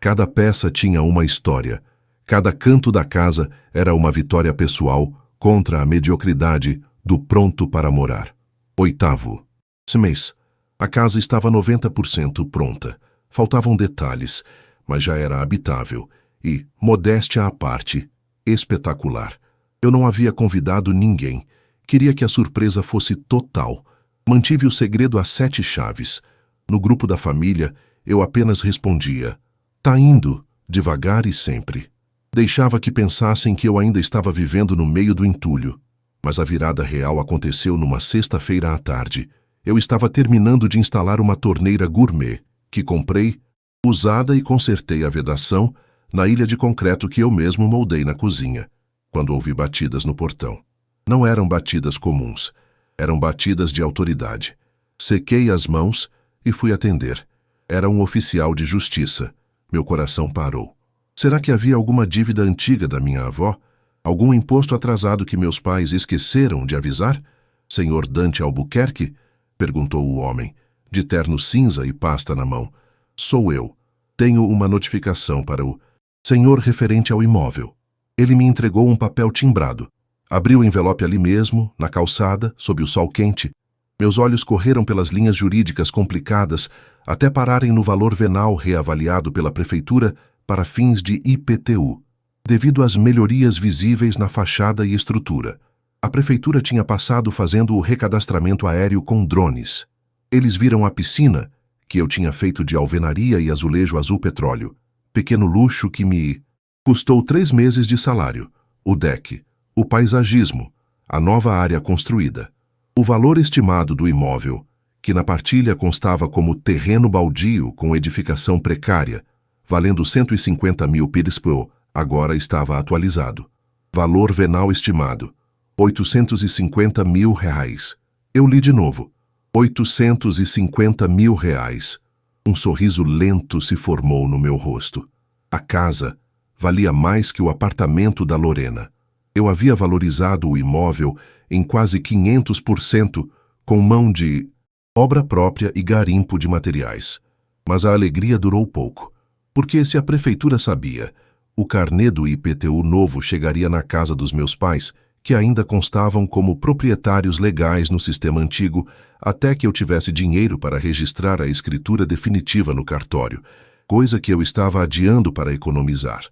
Cada peça tinha uma história. Cada canto da casa era uma vitória pessoal contra a mediocridade do pronto para morar. 8º. Esse mês, a casa estava 90% pronta. Faltavam detalhes, mas já era habitável e, modéstia à parte, espetacular. Eu não havia convidado ninguém. Queria que a surpresa fosse total. Mantive o segredo a 7 chaves. No grupo da família, eu apenas respondia: "Tá indo, devagar e sempre." Deixava que pensassem que eu ainda estava vivendo no meio do entulho. Mas a virada real aconteceu numa sexta-feira à tarde. Eu estava terminando de instalar uma torneira gourmet, que comprei, usada, e consertei a vedação na ilha de concreto que eu mesmo moldei na cozinha, quando ouvi batidas no portão. Não eram batidas comuns, eram batidas de autoridade. Sequei as mãos e fui atender. Era um oficial de justiça. Meu coração parou. Será que havia alguma dívida antiga da minha avó? Algum imposto atrasado que meus pais esqueceram de avisar? "Senhor Dante Albuquerque?" perguntou o homem, de terno cinza e pasta na mão. "Sou eu. Tenho uma notificação para o senhor referente ao imóvel." Ele me entregou um papel timbrado. Abri o envelope ali mesmo, na calçada, sob o sol quente. Meus olhos correram pelas linhas jurídicas complicadas até pararem no valor venal reavaliado pela prefeitura para fins de IPTU, devido às melhorias visíveis na fachada e estrutura. A prefeitura tinha passado fazendo o recadastramento aéreo com drones. Eles viram a piscina, que eu tinha feito de alvenaria e azulejo azul petróleo, pequeno luxo que me custou 3 meses de salário, o deck, o paisagismo, a nova área construída. O valor estimado do imóvel, que na partilha constava como terreno baldio com edificação precária, valendo 150 mil pires por, agora estava atualizado. Valor venal estimado: R$850 mil. Eu li de novo: R$850 mil. Um sorriso lento se formou no meu rosto. A casa valia mais que o apartamento da Lorena. Eu havia valorizado o imóvel em quase 500%, com mão de obra própria e garimpo de materiais. Mas a alegria durou pouco, porque se a prefeitura sabia, o carnê do IPTU novo chegaria na casa dos meus pais, que ainda constavam como proprietários legais no sistema antigo, até que eu tivesse dinheiro para registrar a escritura definitiva no cartório, coisa que eu estava adiando para economizar.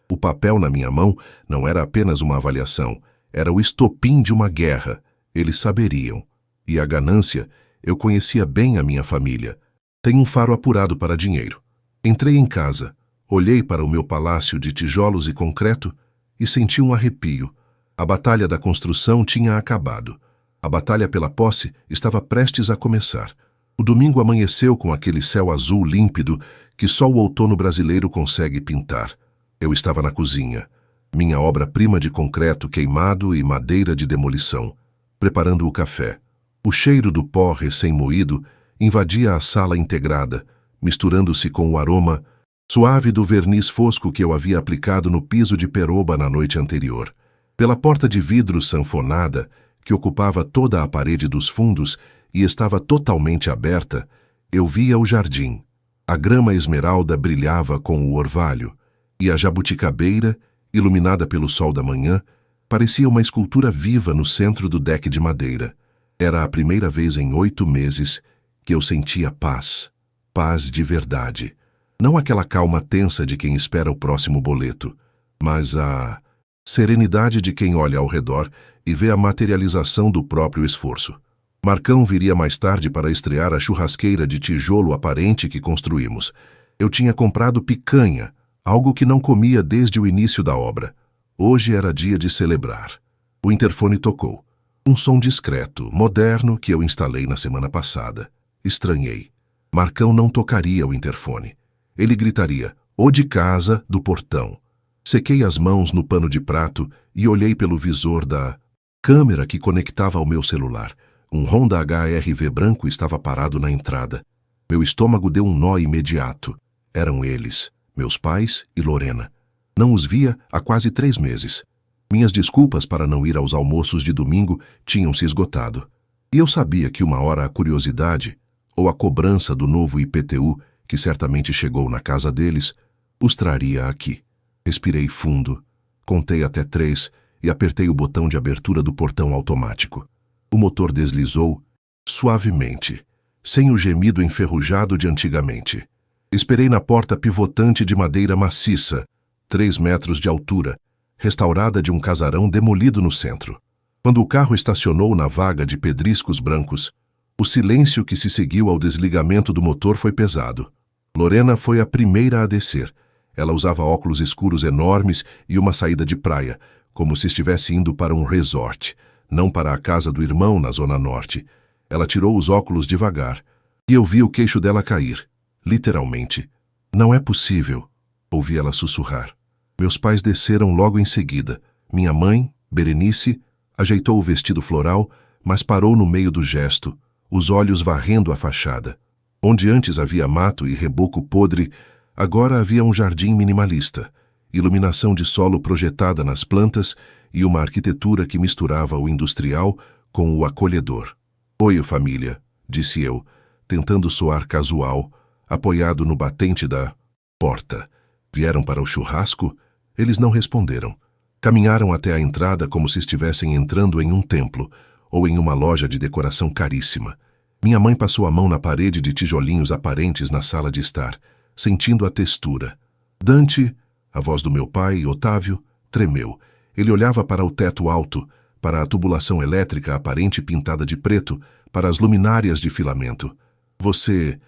O papel na minha mão não era apenas uma avaliação, era o estopim de uma guerra. Eles saberiam. E a ganância, eu conhecia bem a minha família. Tenho um faro apurado para dinheiro. Entrei em casa, olhei para o meu palácio de tijolos e concreto e senti um arrepio. A batalha da construção tinha acabado. A batalha pela posse estava prestes a começar. O domingo amanheceu com aquele céu azul límpido que só o outono brasileiro consegue pintar. Eu estava na cozinha, minha obra-prima de concreto queimado e madeira de demolição, preparando o café. O cheiro do pó recém-moído invadia a sala integrada, misturando-se com o aroma suave do verniz fosco que eu havia aplicado no piso de peroba na noite anterior. Pela porta de vidro sanfonada, que ocupava toda a parede dos fundos e estava totalmente aberta, eu via o jardim. A grama esmeralda brilhava com o orvalho, e a jabuticabeira, iluminada pelo sol da manhã, parecia uma escultura viva no centro do deck de madeira. Era a primeira vez em 8 meses que eu sentia paz. Paz de verdade. Não aquela calma tensa de quem espera o próximo boleto, mas a serenidade de quem olha ao redor e vê a materialização do próprio esforço. Marcão viria mais tarde para estrear a churrasqueira de tijolo aparente que construímos. Eu tinha comprado picanha, algo que não comia desde o início da obra. Hoje era dia de celebrar. O interfone tocou. Um som discreto, moderno, que eu instalei na semana passada. Estranhei. Marcão não tocaria o interfone. Ele gritaria: "O de casa", do portão. Sequei as mãos no pano de prato e olhei pelo visor da câmera que conectava ao meu celular. Um Honda HR-V branco estava parado na entrada. Meu estômago deu um nó imediato. Eram eles, meus pais e Lorena. Não os via há quase 3 meses. Minhas desculpas para não ir aos almoços de domingo tinham se esgotado. E eu sabia que uma hora a curiosidade, ou a cobrança do novo IPTU, que certamente chegou na casa deles, Os traria aqui. Respirei fundo, contei até 3 e apertei o botão de abertura do portão automático. O motor deslizou suavemente, sem o gemido enferrujado de antigamente. Esperei na porta pivotante de madeira maciça, 3 metros de altura, restaurada de um casarão demolido no centro. Quando o carro estacionou na vaga de pedriscos brancos, o silêncio que se seguiu ao desligamento do motor foi pesado. Lorena foi a primeira a descer. Ela usava óculos escuros enormes e uma saída de praia, como se estivesse indo para um resort, não para a casa do irmão na Zona Norte. Ela tirou os óculos devagar, e eu vi o queixo dela cair, literalmente. Não é possível, ouvi ela sussurrar. Meus pais desceram logo em seguida. Minha mãe, Berenice, ajeitou o vestido floral, mas parou no meio do gesto, os olhos varrendo a fachada. Onde antes havia mato e reboco podre, agora havia um jardim minimalista, iluminação de solo projetada nas plantas e uma arquitetura que misturava o industrial com o acolhedor. Oi, família, disse eu, tentando soar casual, apoiado no batente da porta. Vieram para o churrasco? Eles não responderam. Caminharam até a entrada como se estivessem entrando em um templo ou em uma loja de decoração caríssima. Minha mãe passou a mão na parede de tijolinhos aparentes na sala de estar, sentindo a textura. Dante, a voz do meu pai, Otávio, tremeu. Ele olhava para o teto alto, para a tubulação elétrica aparente pintada de preto, para as luminárias de filamento. Você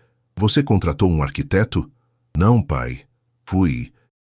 contratou um arquiteto? Não, pai. Fui.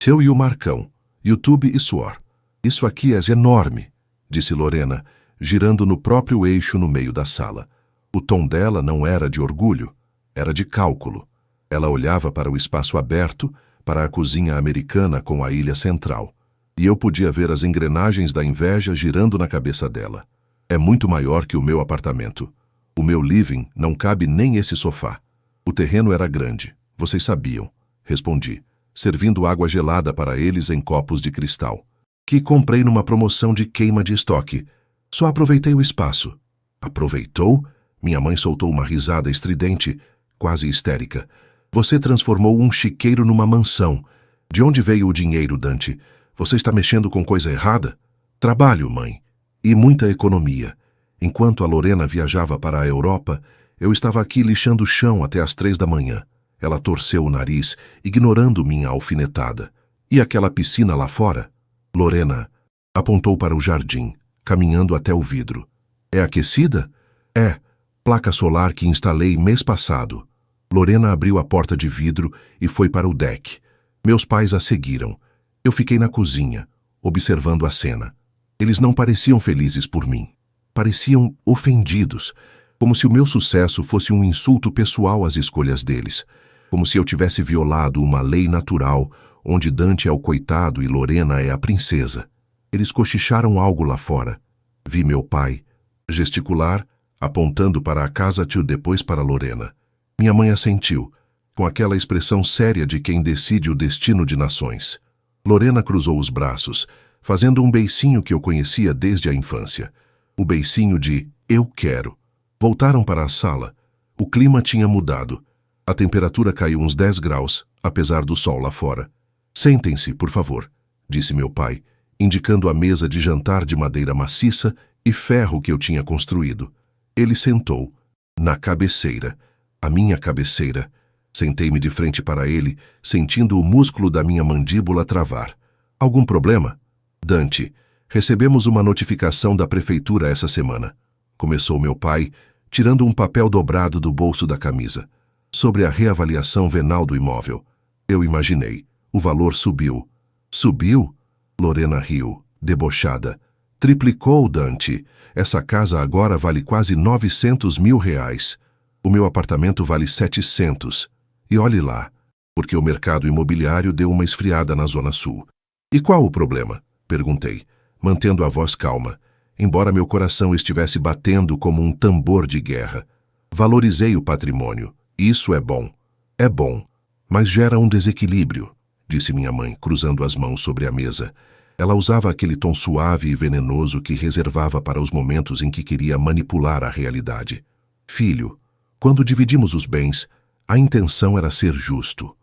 Eu e o Marcão. YouTube e suor. Isso aqui é enorme, disse Lorena, girando no próprio eixo no meio da sala. O tom dela não era de orgulho, era de cálculo. Ela olhava para o espaço aberto, para a cozinha americana com a ilha central. E eu podia ver as engrenagens da inveja girando na cabeça dela. É muito maior que o meu apartamento. O meu living não cabe nem esse sofá. O terreno era grande, vocês sabiam, respondi, servindo água gelada para eles em copos de cristal. Que comprei numa promoção de queima de estoque. Só aproveitei o espaço. Aproveitou? Minha mãe soltou uma risada estridente, quase histérica. Você transformou um chiqueiro numa mansão. De onde veio o dinheiro, Dante? Você está mexendo com coisa errada? Trabalho, mãe. E muita economia. Enquanto a Lorena viajava para a Europa, eu estava aqui lixando o chão até às 3 da manhã. Ela torceu o nariz, ignorando minha alfinetada. E aquela piscina lá fora? Lorena apontou para o jardim, caminhando até o vidro. É aquecida? É. Placa solar que instalei mês passado. Lorena abriu a porta de vidro e foi para o deck. Meus pais a seguiram. Eu fiquei na cozinha, observando a cena. Eles não pareciam felizes por mim. Pareciam ofendidos, como se o meu sucesso fosse um insulto pessoal às escolhas deles, como se eu tivesse violado uma lei natural onde Dante é o coitado e Lorena é a princesa. Eles cochicharam algo lá fora. Vi meu pai gesticular, apontando para a casa tio depois para Lorena. Minha mãe assentiu, com aquela expressão séria de quem decide o destino de nações. Lorena cruzou os braços, fazendo um beicinho que eu conhecia desde a infância. O beicinho de eu quero. Voltaram para a sala. O clima tinha mudado. A temperatura caiu uns 10 graus, apesar do sol lá fora. Sentem-se, por favor, disse meu pai, indicando a mesa de jantar de madeira maciça e ferro que eu tinha construído. Ele sentou, na cabeceira, a minha cabeceira. Sentei-me de frente para ele, sentindo o músculo da minha mandíbula travar. Algum problema? Dante, recebemos uma notificação da prefeitura essa semana. Começou meu pai, tirando um papel dobrado do bolso da camisa. Sobre a reavaliação venal do imóvel. Eu imaginei. O valor subiu. Subiu? Lorena riu, debochada. Triplicou, Dante. Essa casa agora vale quase 900 mil reais. O meu apartamento vale 700. E olhe lá, porque o mercado imobiliário deu uma esfriada na Zona Sul. E qual o problema? Perguntei, mantendo a voz calma, embora meu coração estivesse batendo como um tambor de guerra. Valorizei o patrimônio. Isso é bom. É bom. Mas gera um desequilíbrio, disse minha mãe, cruzando as mãos sobre a mesa. Ela usava aquele tom suave e venenoso que reservava para os momentos em que queria manipular a realidade. Filho, quando dividimos os bens, a intenção era ser justo.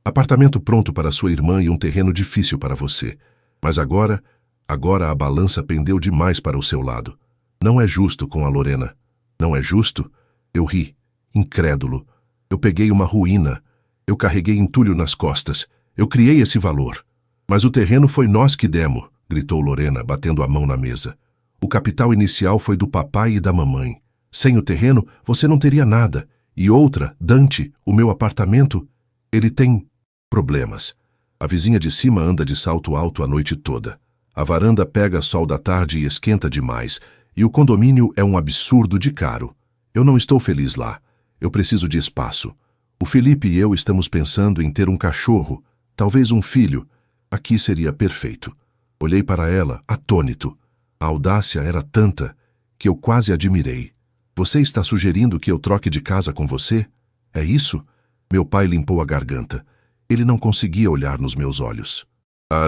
Apartamento pronto para sua irmã e um terreno difícil para você. Mas agora a balança pendeu demais para o seu lado. Não é justo com a Lorena. Não é justo? Eu ri, incrédulo. Eu peguei uma ruína. Eu carreguei entulho nas costas. Eu criei esse valor. Mas o terreno foi nós que demos, gritou Lorena, batendo a mão na mesa. O capital inicial foi do papai e da mamãe. Sem o terreno, você não teria nada. E outra, Dante, o meu apartamento, ele tem problemas. A vizinha de cima anda de salto alto a noite toda. A varanda pega sol da tarde e esquenta demais. E o condomínio é um absurdo de caro. Eu não estou feliz lá. Eu preciso de espaço. O Felipe e eu estamos pensando em ter um cachorro, talvez um filho. Aqui seria perfeito. Olhei para ela, atônito. A audácia era tanta que eu quase admirei. Você está sugerindo que eu troque de casa com você? É isso? Meu pai limpou a garganta. Ele não conseguia olhar nos meus olhos.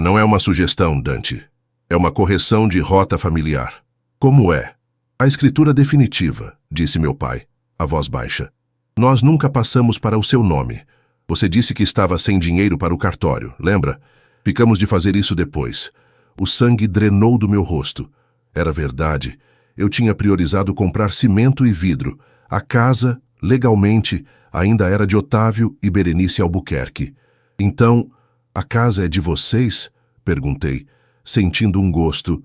Não é uma sugestão, Dante. É uma correção de rota familiar. Como é? A escritura definitiva, disse meu pai, a voz baixa. Nós nunca passamos para o seu nome. Você disse que estava sem dinheiro para o cartório, lembra? Ficamos de fazer isso depois. O sangue drenou do meu rosto. Era verdade. Eu tinha priorizado comprar cimento e vidro. A casa, legalmente, ainda era de Otávio e Berenice Albuquerque. Então, a casa é de vocês? Perguntei, sentindo um gosto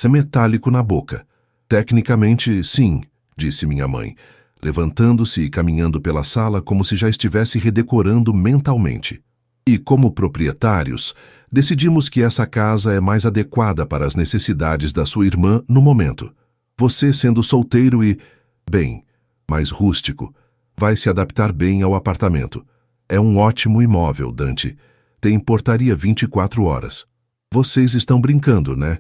metálico na boca. Tecnicamente, sim, disse minha mãe, levantando-se e caminhando pela sala como se já estivesse redecorando mentalmente. E como proprietários, decidimos que essa casa é mais adequada para as necessidades da sua irmã no momento. Você, sendo solteiro e, bem, mais rústico, vai se adaptar bem ao apartamento. É um ótimo imóvel, Dante. Tem portaria 24 horas. Vocês estão brincando, né?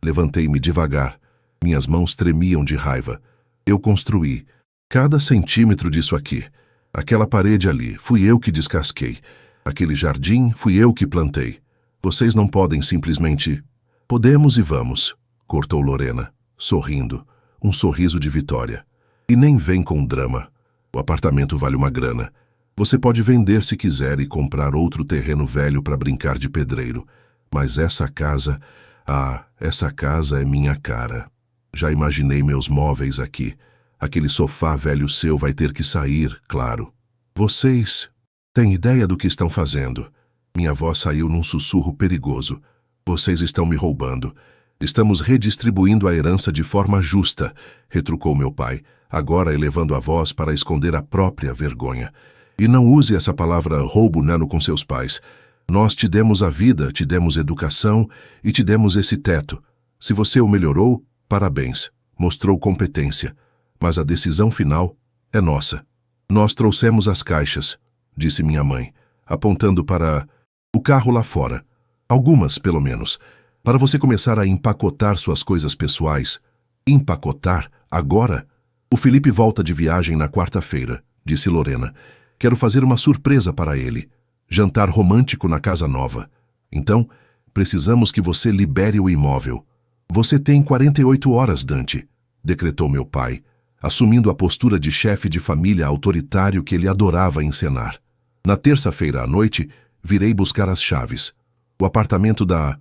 Levantei-me devagar. Minhas mãos tremiam de raiva. Eu construí. Cada centímetro disso aqui. Aquela parede ali, fui eu que descasquei. Aquele jardim, fui eu que plantei. Vocês não podem simplesmente... Podemos e vamos, cortou Lorena, sorrindo. Um sorriso de vitória. E nem vem com drama. O apartamento vale uma grana. Você pode vender se quiser e comprar outro terreno velho para brincar de pedreiro. Mas essa casa... essa casa é minha cara. Já imaginei meus móveis aqui. Aquele sofá velho seu vai ter que sair, claro. Vocês têm ideia do que estão fazendo? Minha voz saiu num sussurro perigoso. Vocês estão me roubando. Estamos redistribuindo a herança de forma justa, retrucou meu pai, agora elevando a voz para esconder a própria vergonha. E não use essa palavra roubo nano com seus pais. Nós te demos a vida, te demos educação e te demos esse teto. Se você o melhorou, parabéns. Mostrou competência. Mas a decisão final é nossa. Nós trouxemos as caixas, disse minha mãe, apontando para o carro lá fora. Algumas, pelo menos. Para você começar a empacotar suas coisas pessoais. Empacotar? Agora? O Felipe volta de viagem na quarta-feira, disse Lorena. Quero fazer uma surpresa para ele. Jantar romântico na casa nova. Então, precisamos que você libere o imóvel. Você tem 48 horas, Dante, decretou meu pai, assumindo a postura de chefe de família autoritário que ele adorava encenar. Na terça-feira à noite, virei buscar as chaves. O apartamento da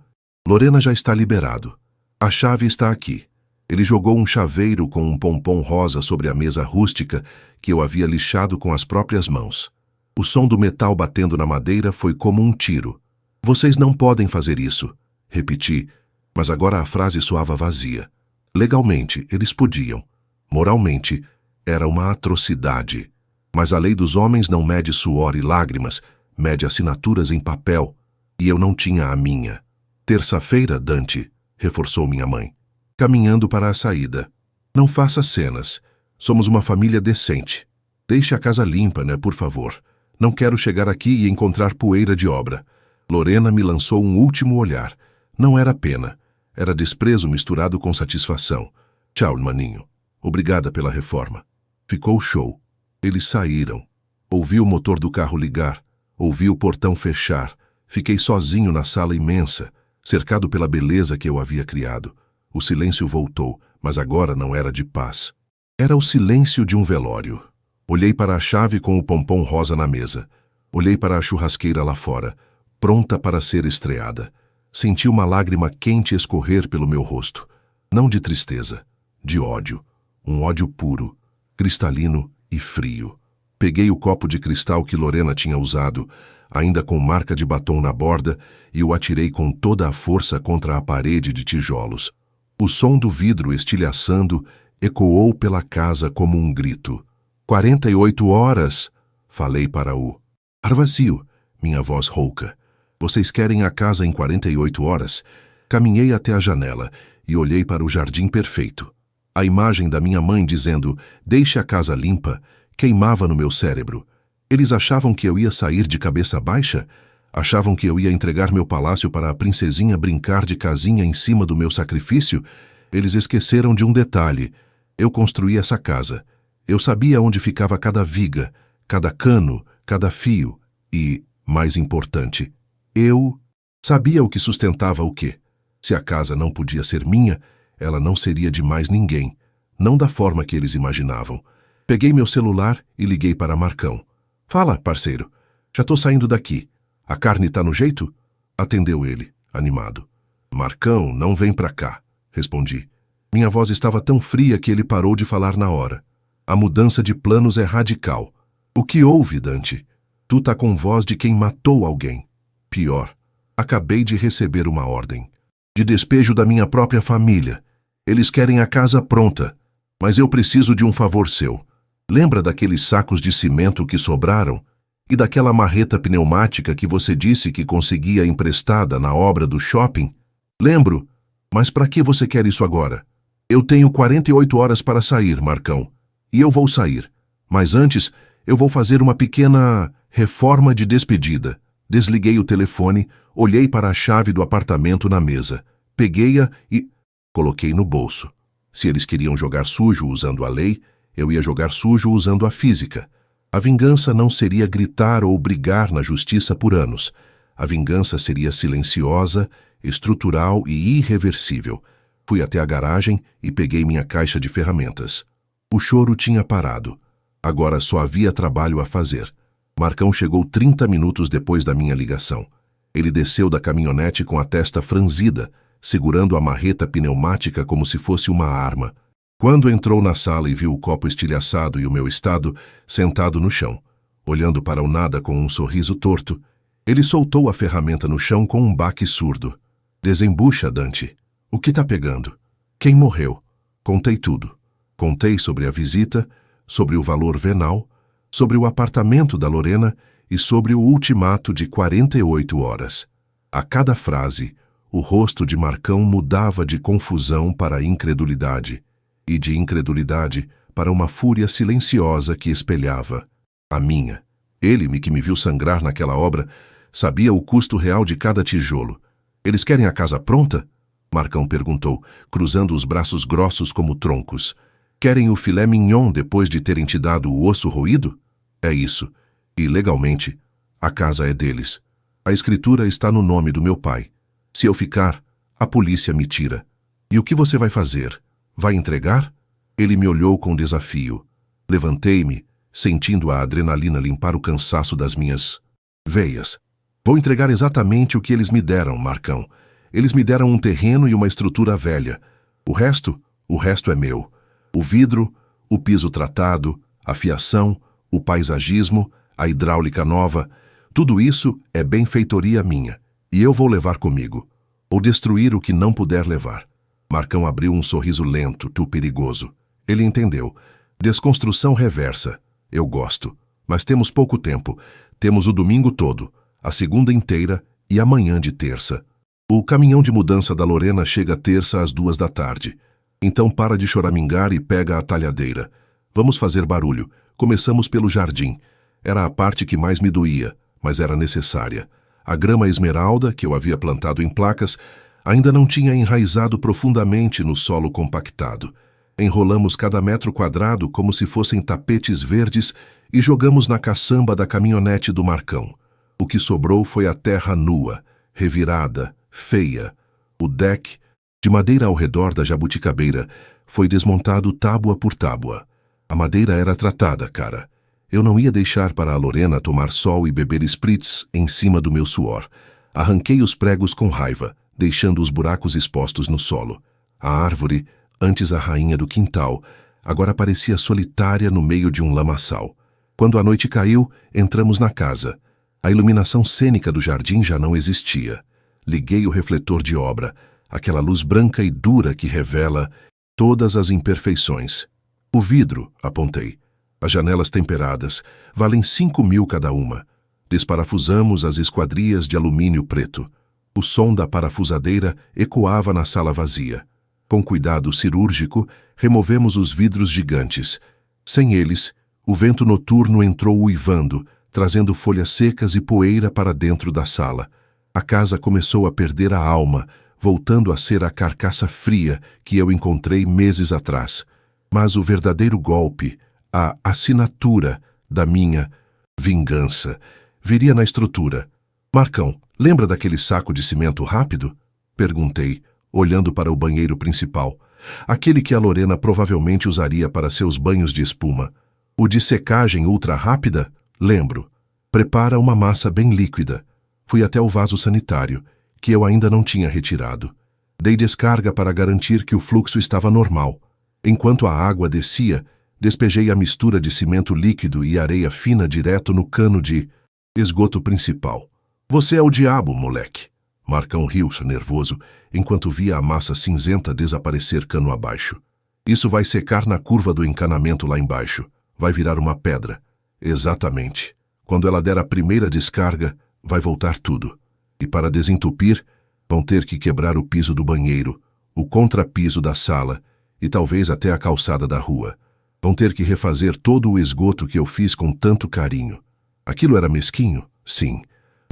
Lorena já está liberado. A chave está aqui. Ele jogou um chaveiro com um pompom rosa sobre a mesa rústica que eu havia lixado com as próprias mãos. O som do metal batendo na madeira foi como um tiro. Vocês não podem fazer isso, repeti, mas agora a frase soava vazia. Legalmente, eles podiam. Moralmente, era uma atrocidade. Mas a lei dos homens não mede suor e lágrimas, mede assinaturas em papel, e eu não tinha a minha. Terça-feira, Dante, reforçou minha mãe, caminhando para a saída. Não faça cenas. Somos uma família decente. Deixe a casa limpa, né, por favor. Não quero chegar aqui e encontrar poeira de obra. Lorena me lançou um último olhar. Não era pena. Era desprezo misturado com satisfação. Tchau, maninho. Obrigada pela reforma. Ficou show. Eles saíram. Ouvi o motor do carro ligar. Ouvi o portão fechar. Fiquei sozinho na sala imensa, cercado pela beleza que eu havia criado. O silêncio voltou, mas agora não era de paz. Era o silêncio de um velório. Olhei para a chave com o pompom rosa na mesa. Olhei para a churrasqueira lá fora, pronta para ser estreada. Senti uma lágrima quente escorrer pelo meu rosto. Não de tristeza, de ódio. Um ódio puro, cristalino e frio. Peguei o copo de cristal que Lorena tinha usado, ainda com marca de batom na borda, e o atirei com toda a força contra a parede de tijolos. O som do vidro estilhaçando ecoou pela casa como um grito. 48 horas! Falei para o ar vazio, minha voz rouca. Vocês querem a casa em 48 horas? Caminhei até a janela e olhei para o jardim perfeito. A imagem da minha mãe dizendo, deixe a casa limpa, queimava no meu cérebro. Eles achavam que eu ia sair de cabeça baixa? Achavam que eu ia entregar meu palácio para a princesinha brincar de casinha em cima do meu sacrifício? Eles esqueceram de um detalhe. Eu construí essa casa. Eu sabia onde ficava cada viga, cada cano, cada fio. E, mais importante, eu sabia o que sustentava o quê. Se a casa não podia ser minha, ela não seria de mais ninguém. Não da forma que eles imaginavam. Peguei meu celular e liguei para Marcão. Fala, parceiro. Já tô saindo daqui. A carne tá no jeito? Atendeu ele, animado. Marcão, não vem pra cá, respondi. Minha voz estava tão fria que ele parou de falar na hora. A mudança de planos é radical. O que houve, Dante? Tu tá com voz de quem matou alguém. Pior, acabei de receber uma ordem. De despejo da minha própria família. Eles querem a casa pronta, mas eu preciso de um favor seu. Lembra daqueles sacos de cimento que sobraram? E daquela marreta pneumática que você disse que conseguia emprestada na obra do shopping? Lembro, mas para que você quer isso agora? Eu tenho 48 horas para sair, Marcão. E eu vou sair. Mas antes, eu vou fazer uma pequena reforma de despedida. Desliguei o telefone, olhei para a chave do apartamento na mesa. Peguei-a e coloquei no bolso. Se eles queriam jogar sujo usando a lei, eu ia jogar sujo usando a física. A vingança não seria gritar ou brigar na justiça por anos. A vingança seria silenciosa, estrutural e irreversível. Fui até a garagem e peguei minha caixa de ferramentas. O choro tinha parado. Agora só havia trabalho a fazer. Marcão chegou 30 minutos depois da minha ligação. Ele desceu da caminhonete com a testa franzida, segurando a marreta pneumática como se fosse uma arma. Quando entrou na sala e viu o copo estilhaçado e o meu estado, sentado no chão, olhando para o nada com um sorriso torto, ele soltou a ferramenta no chão com um baque surdo. Desembucha, Dante. O que tá pegando? Quem morreu? Contei tudo. Contei sobre a visita, sobre o valor venal, sobre o apartamento da Lorena e sobre o ultimato de 48 horas. A cada frase, o rosto de Marcão mudava de confusão para incredulidade, e de incredulidade para uma fúria silenciosa que espelhava a minha. Ele, que me viu sangrar naquela obra, sabia o custo real de cada tijolo. Eles querem a casa pronta? Marcão perguntou, cruzando os braços grossos como troncos. Querem o filé mignon depois de terem te dado o osso roído? É isso. E, legalmente, a casa é deles. A escritura está no nome do meu pai. Se eu ficar, a polícia me tira. E o que você vai fazer? Vai entregar? Ele me olhou com desafio. Levantei-me, sentindo a adrenalina limpar o cansaço das minhas veias. Vou entregar exatamente o que eles me deram, Marcão. Eles me deram um terreno e uma estrutura velha. O resto é meu. O vidro, o piso tratado, a fiação, o paisagismo, a hidráulica nova, tudo isso é benfeitoria minha, e eu vou levar comigo, ou destruir o que não puder levar. Marcão abriu um sorriso lento, perigoso. Ele entendeu. Desconstrução reversa. Eu gosto. Mas temos pouco tempo. Temos o domingo todo, a segunda inteira e a manhã de terça. O caminhão de mudança da Lorena chega terça às 2 da tarde. Então para de choramingar e pega a talhadeira. Vamos fazer barulho. Começamos pelo jardim. Era a parte que mais me doía, mas era necessária. A grama esmeralda, que eu havia plantado em placas, ainda não tinha enraizado profundamente no solo compactado. Enrolamos cada metro quadrado como se fossem tapetes verdes e jogamos na caçamba da caminhonete do Marcão. O que sobrou foi a terra nua, revirada, feia. O deck, de madeira ao redor da jabuticabeira, foi desmontado tábua por tábua. A madeira era tratada, cara. Eu não ia deixar para a Lorena tomar sol e beber spritz em cima do meu suor. Arranquei os pregos com raiva, deixando os buracos expostos no solo. A árvore, antes a rainha do quintal, agora parecia solitária no meio de um lamaçal. Quando a noite caiu, entramos na casa. A iluminação cênica do jardim já não existia. Liguei o refletor de obra, aquela luz branca e dura que revela todas as imperfeições. O vidro, apontei. As janelas temperadas, valem 5.000 cada uma. Desparafusamos as esquadrias de alumínio preto. O som da parafusadeira ecoava na sala vazia. Com cuidado cirúrgico, removemos os vidros gigantes. Sem eles, o vento noturno entrou uivando, trazendo folhas secas e poeira para dentro da sala. A casa começou a perder a alma, voltando a ser a carcaça fria que eu encontrei meses atrás. Mas o verdadeiro golpe, a assinatura da minha vingança, viria na estrutura. Marcão, lembra daquele saco de cimento rápido? Perguntei, olhando para o banheiro principal. Aquele que a Lorena provavelmente usaria para seus banhos de espuma. O de secagem ultra rápida? Lembro. Prepara uma massa bem líquida. Fui até o vaso sanitário, que eu ainda não tinha retirado. Dei descarga para garantir que o fluxo estava normal. Enquanto a água descia, despejei a mistura de cimento líquido e areia fina direto no cano de esgoto principal. Você é o diabo, moleque. Marcão riu, nervoso, enquanto via a massa cinzenta desaparecer cano abaixo. Isso vai secar na curva do encanamento lá embaixo. Vai virar uma pedra. Exatamente. Quando ela der a primeira descarga, vai voltar tudo. E para desentupir, vão ter que quebrar o piso do banheiro, o contrapiso da sala e talvez até a calçada da rua. Vão ter que refazer todo o esgoto que eu fiz com tanto carinho. Aquilo era mesquinho? Sim.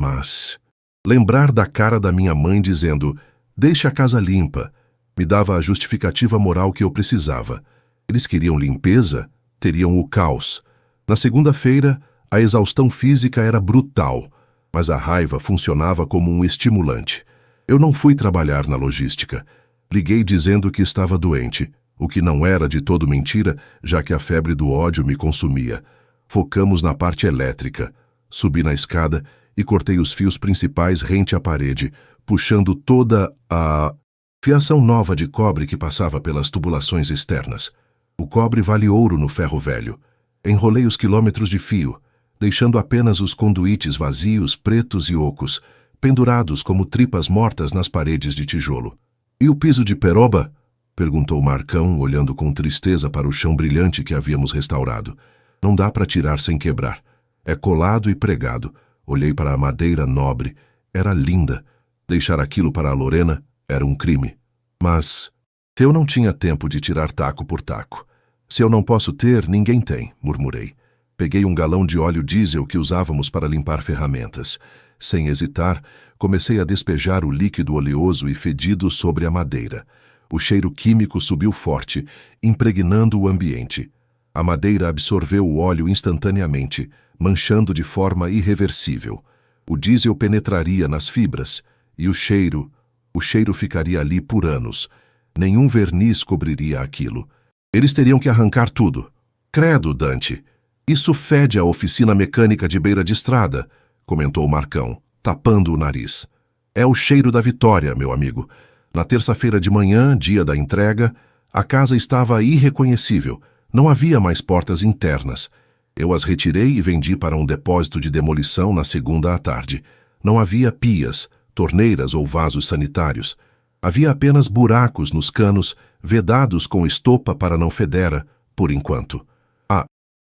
Mas lembrar da cara da minha mãe dizendo, deixe a casa limpa, me dava a justificativa moral que eu precisava. Eles queriam limpeza? Teriam o caos. Na segunda-feira, a exaustão física era brutal, mas a raiva funcionava como um estimulante. Eu não fui trabalhar na logística. Liguei dizendo que estava doente, o que não era de todo mentira, já que a febre do ódio me consumia. Focamos na parte elétrica. Subi na escada e cortei os fios principais rente à parede, puxando toda a fiação nova de cobre que passava pelas tubulações externas. O cobre vale ouro no ferro velho. Enrolei os quilômetros de fio, deixando apenas os conduítes vazios, pretos e ocos, pendurados como tripas mortas nas paredes de tijolo. E o piso de peroba? Perguntou Marcão, olhando com tristeza para o chão brilhante que havíamos restaurado. Não dá para tirar sem quebrar. É colado e pregado. Olhei para a madeira nobre. Era linda. Deixar aquilo para a Lorena era um crime. Mas eu não tinha tempo de tirar taco por taco. Se eu não posso ter, ninguém tem, murmurei. Peguei um galão de óleo diesel que usávamos para limpar ferramentas. Sem hesitar, comecei a despejar o líquido oleoso e fedido sobre a madeira. O cheiro químico subiu forte, impregnando o ambiente. A madeira absorveu o óleo instantaneamente, manchando de forma irreversível. O diesel penetraria nas fibras, e o cheiro ficaria ali por anos. Nenhum verniz cobriria aquilo. Eles teriam que arrancar tudo. Credo, Dante! Isso fede a oficina mecânica de beira de estrada, comentou Marcão, tapando o nariz. É o cheiro da vitória, meu amigo. Na terça-feira de manhã, dia da entrega, a casa estava irreconhecível. Não havia mais portas internas. Eu as retirei e vendi para um depósito de demolição na segunda à tarde. Não havia pias, torneiras ou vasos sanitários. Havia apenas buracos nos canos, vedados com estopa para não federa, por enquanto. A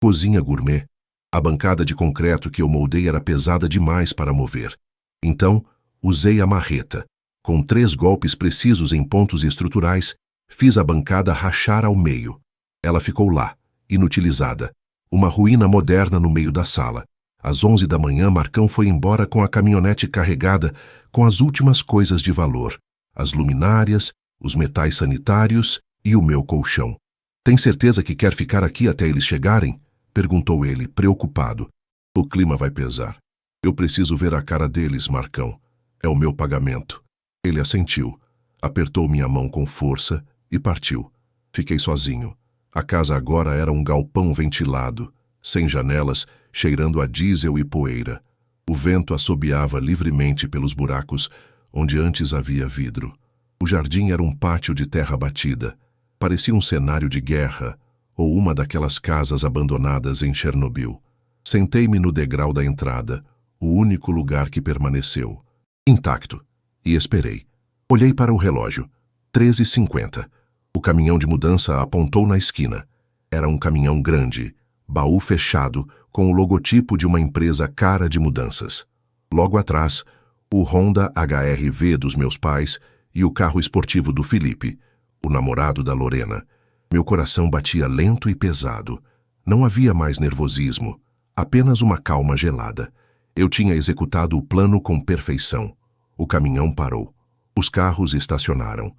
cozinha gourmet. A bancada de concreto que eu moldei era pesada demais para mover. Então, usei a marreta. Com 3 golpes precisos em pontos estruturais, fiz a bancada rachar ao meio. Ela ficou lá, inutilizada. Uma ruína moderna no meio da sala. Às 11 da manhã, Marcão foi embora com a caminhonete carregada com as últimas coisas de valor. As luminárias, os metais sanitários e o meu colchão. Tem certeza que quer ficar aqui até eles chegarem? Perguntou ele, preocupado. O clima vai pesar. Eu preciso ver a cara deles, Marcão. É o meu pagamento. Ele assentiu, apertou minha mão com força e partiu. Fiquei sozinho. A casa agora era um galpão ventilado. sem janelas, cheirando a diesel e poeira. O vento assobiava livremente pelos buracos onde antes havia vidro. O jardim era um pátio de terra batida. Parecia um cenário de guerra ou uma daquelas casas abandonadas em Chernobyl. Sentei-me no degrau da entrada, o único lugar que permaneceu, intacto, e esperei. Olhei para o relógio. 13h50. O caminhão de mudança apontou na esquina. Era um caminhão grande, baú fechado, com o logotipo de uma empresa cara de mudanças. Logo atrás, o Honda HR-V dos meus pais e o carro esportivo do Felipe, o namorado da Lorena. Meu coração batia lento e pesado. Não havia mais nervosismo, apenas uma calma gelada. Eu tinha executado o plano com perfeição. O caminhão parou. Os carros estacionaram.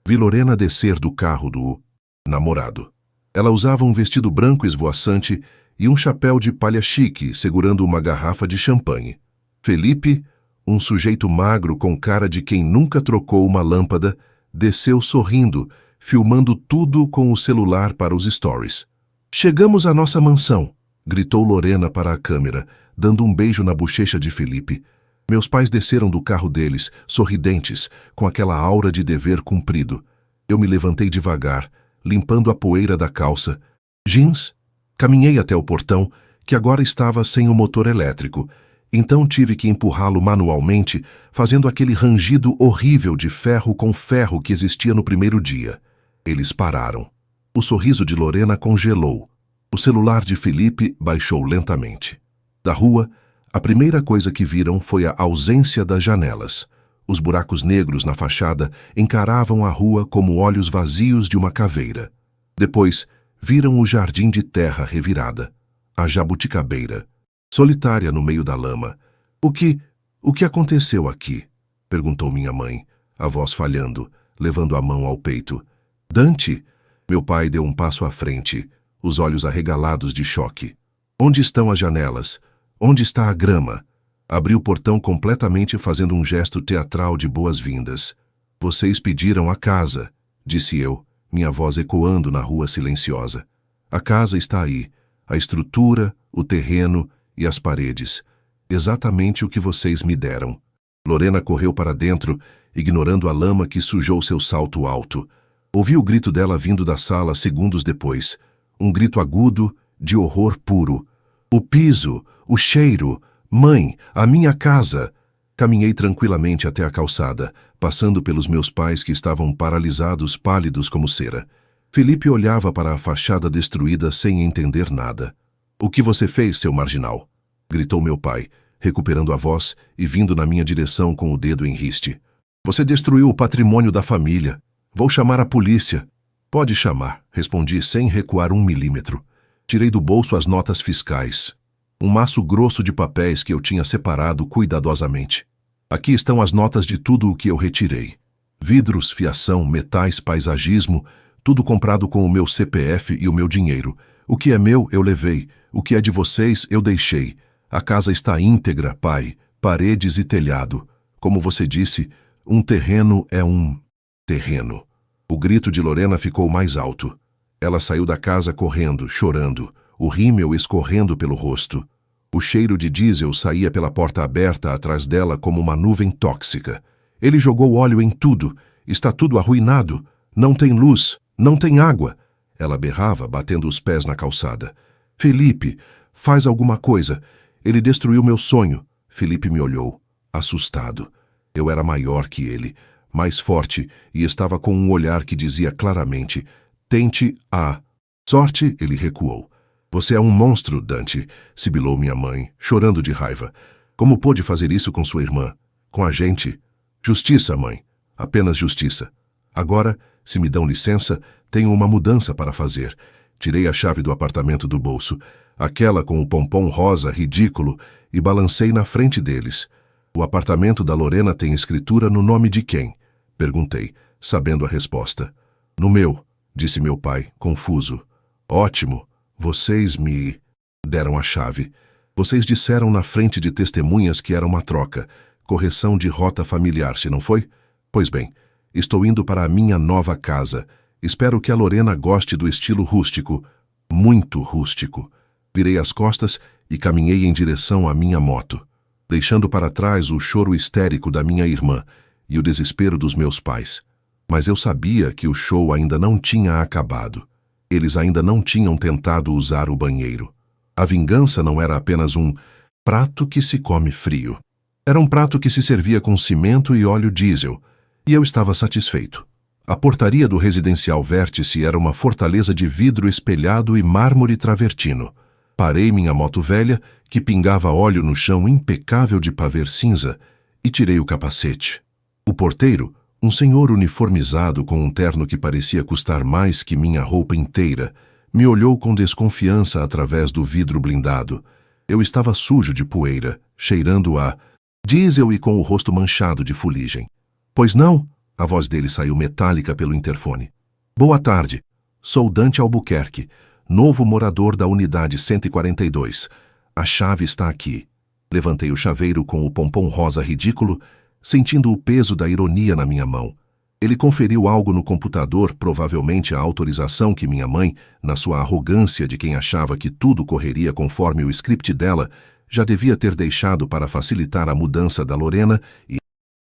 Vi Lorena descer do carro do namorado. Ela usava um vestido branco esvoaçante e um chapéu de palha chique, segurando uma garrafa de champanhe. Felipe, um sujeito magro com cara de quem nunca trocou uma lâmpada, desceu sorrindo, filmando tudo com o celular para os stories. "Chegamos à nossa mansão", gritou Lorena para a câmera, dando um beijo na bochecha de Felipe. Meus pais desceram do carro deles, sorridentes, com aquela aura de dever cumprido. Eu me levantei devagar, limpando a poeira da calça. Jeans? Caminhei até o portão, que agora estava sem o motor elétrico. Então tive que empurrá-lo manualmente, fazendo aquele rangido horrível de ferro com ferro que existia no primeiro dia. Eles pararam. O sorriso de Lorena congelou. O celular de Felipe baixou lentamente. Da rua, a primeira coisa que viram foi a ausência das janelas. Os buracos negros na fachada encaravam a rua como olhos vazios de uma caveira. Depois, viram o jardim de terra revirada, a jabuticabeira, solitária no meio da lama. O que aconteceu aqui?" perguntou minha mãe, a voz falhando, levando a mão ao peito. "Dante?" Meu pai deu um passo à frente, os olhos arregalados de choque. "Onde estão as janelas? Onde está a grama?" Abri o portão completamente fazendo um gesto teatral de boas-vindas. "Vocês pediram a casa", disse eu, minha voz ecoando na rua silenciosa. "A casa está aí, a estrutura, o terreno e as paredes. Exatamente o que vocês me deram." Lorena correu para dentro, ignorando a lama que sujou seu salto alto. Ouvi o grito dela vindo da sala segundos depois. Um grito agudo, de horror puro. "O piso, o cheiro, mãe, a minha casa." Caminhei tranquilamente até a calçada, passando pelos meus pais que estavam paralisados, pálidos como cera. Felipe olhava para a fachada destruída sem entender nada. "O que você fez, seu marginal?" gritou meu pai, recuperando a voz e vindo na minha direção com o dedo em riste. "Você destruiu o patrimônio da família. Vou chamar a polícia." "Pode chamar", respondi sem recuar 1 milímetro. Tirei do bolso as notas fiscais. Um maço grosso de papéis que eu tinha separado cuidadosamente. "Aqui estão as notas de tudo o que eu retirei. Vidros, fiação, metais, paisagismo, tudo comprado com o meu CPF e o meu dinheiro. O que é meu, eu levei. O que é de vocês, eu deixei. A casa está íntegra, pai, paredes e telhado. Como você disse, um terreno é um terreno." O grito de Lorena ficou mais alto. Ela saiu da casa correndo, chorando, o rímel escorrendo pelo rosto. O cheiro de diesel saía pela porta aberta atrás dela como uma nuvem tóxica. "Ele jogou óleo em tudo. Está tudo arruinado. Não tem luz, não tem água." Ela berrava, batendo os pés na calçada. "Felipe, faz alguma coisa. Ele destruiu meu sonho." Felipe me olhou, assustado. Eu era maior que ele, mais forte, e estava com um olhar que dizia claramente: "Tente a sorte." Ele recuou. "Você é um monstro, Dante", sibilou minha mãe, chorando de raiva. "Como pôde fazer isso com sua irmã? Com a gente?" "Justiça, mãe. Apenas justiça. Agora, se me dão licença, tenho uma mudança para fazer." Tirei a chave do apartamento do bolso, aquela com o pompom rosa ridículo, e balancei na frente deles. "O apartamento da Lorena tem escritura no nome de quem?" perguntei, sabendo a resposta. "No meu", disse meu pai, confuso. "Ótimo. Vocês me deram a chave. Vocês disseram na frente de testemunhas que era uma troca, correção de rota familiar, se não foi? Pois bem, estou indo para a minha nova casa. Espero que a Lorena goste do estilo rústico, muito rústico." Virei as costas e caminhei em direção à minha moto, deixando para trás o choro histérico da minha irmã e o desespero dos meus pais. Mas eu sabia que o show ainda não tinha acabado. Eles ainda não tinham tentado usar o banheiro. A vingança não era apenas um prato que se come frio. Era um prato que se servia com cimento e óleo diesel, e eu estava satisfeito. A portaria do residencial Vértice era uma fortaleza de vidro espelhado e mármore travertino. Parei minha moto velha, que pingava óleo no chão impecável de pavê cinza, e tirei o capacete. O porteiro, um senhor uniformizado com um terno que parecia custar mais que minha roupa inteira, me olhou com desconfiança através do vidro blindado. Eu estava sujo de poeira, cheirando a diesel e com o rosto manchado de fuligem. Pois não? A voz dele saiu metálica pelo interfone. Boa tarde. Sou Dante Albuquerque, novo morador da unidade 142. A chave está aqui. Levantei o chaveiro com o pompom rosa ridículo, sentindo o peso da ironia na minha mão. Ele conferiu algo no computador, provavelmente a autorização que minha mãe, na sua arrogância de quem achava que tudo correria conforme o script dela, já devia ter deixado para facilitar a mudança da Lorena e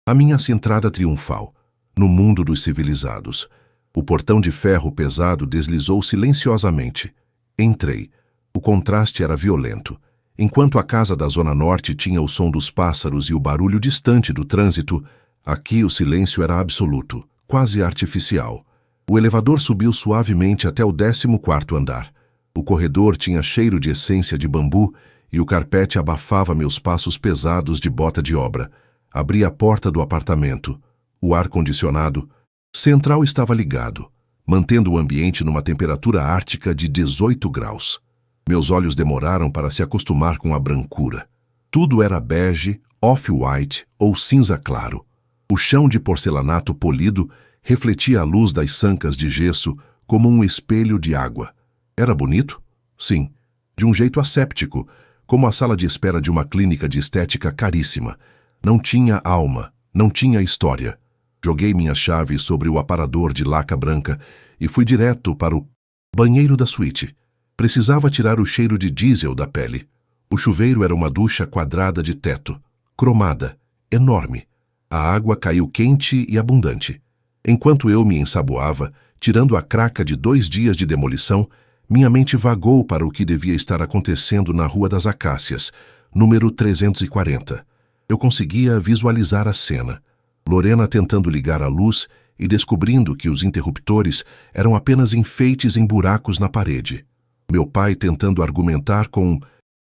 a minha entrada triunfal no mundo dos civilizados. O portão de ferro pesado deslizou silenciosamente. Entrei. O contraste era violento. Enquanto a casa da Zona Norte tinha o som dos pássaros e o barulho distante do trânsito, aqui o silêncio era absoluto, quase artificial. O elevador subiu suavemente até o 14º andar. O corredor tinha cheiro de essência de bambu e o carpete abafava meus passos pesados de bota de obra. Abri a porta do apartamento. O ar-condicionado central estava ligado, mantendo o ambiente numa temperatura ártica de 18 graus. Meus olhos demoraram para se acostumar com a brancura. Tudo era bege, off-white ou cinza claro. O chão de porcelanato polido refletia a luz das sancas de gesso como um espelho de água. Era bonito? Sim, de um jeito asséptico, como a sala de espera de uma clínica de estética caríssima. Não tinha alma, não tinha história. Joguei minhas chaves sobre o aparador de laca branca e fui direto para o banheiro da suíte. Precisava tirar o cheiro de diesel da pele. O chuveiro era uma ducha quadrada de teto, cromada, enorme. A água caiu quente e abundante. Enquanto eu me ensaboava, tirando a craca de 2 dias de demolição, minha mente vagou para o que devia estar acontecendo na Rua das Acácias, número 340. Eu conseguia visualizar a cena. Lorena tentando ligar a luz e descobrindo que os interruptores eram apenas enfeites em buracos na parede. Meu pai tentando argumentar com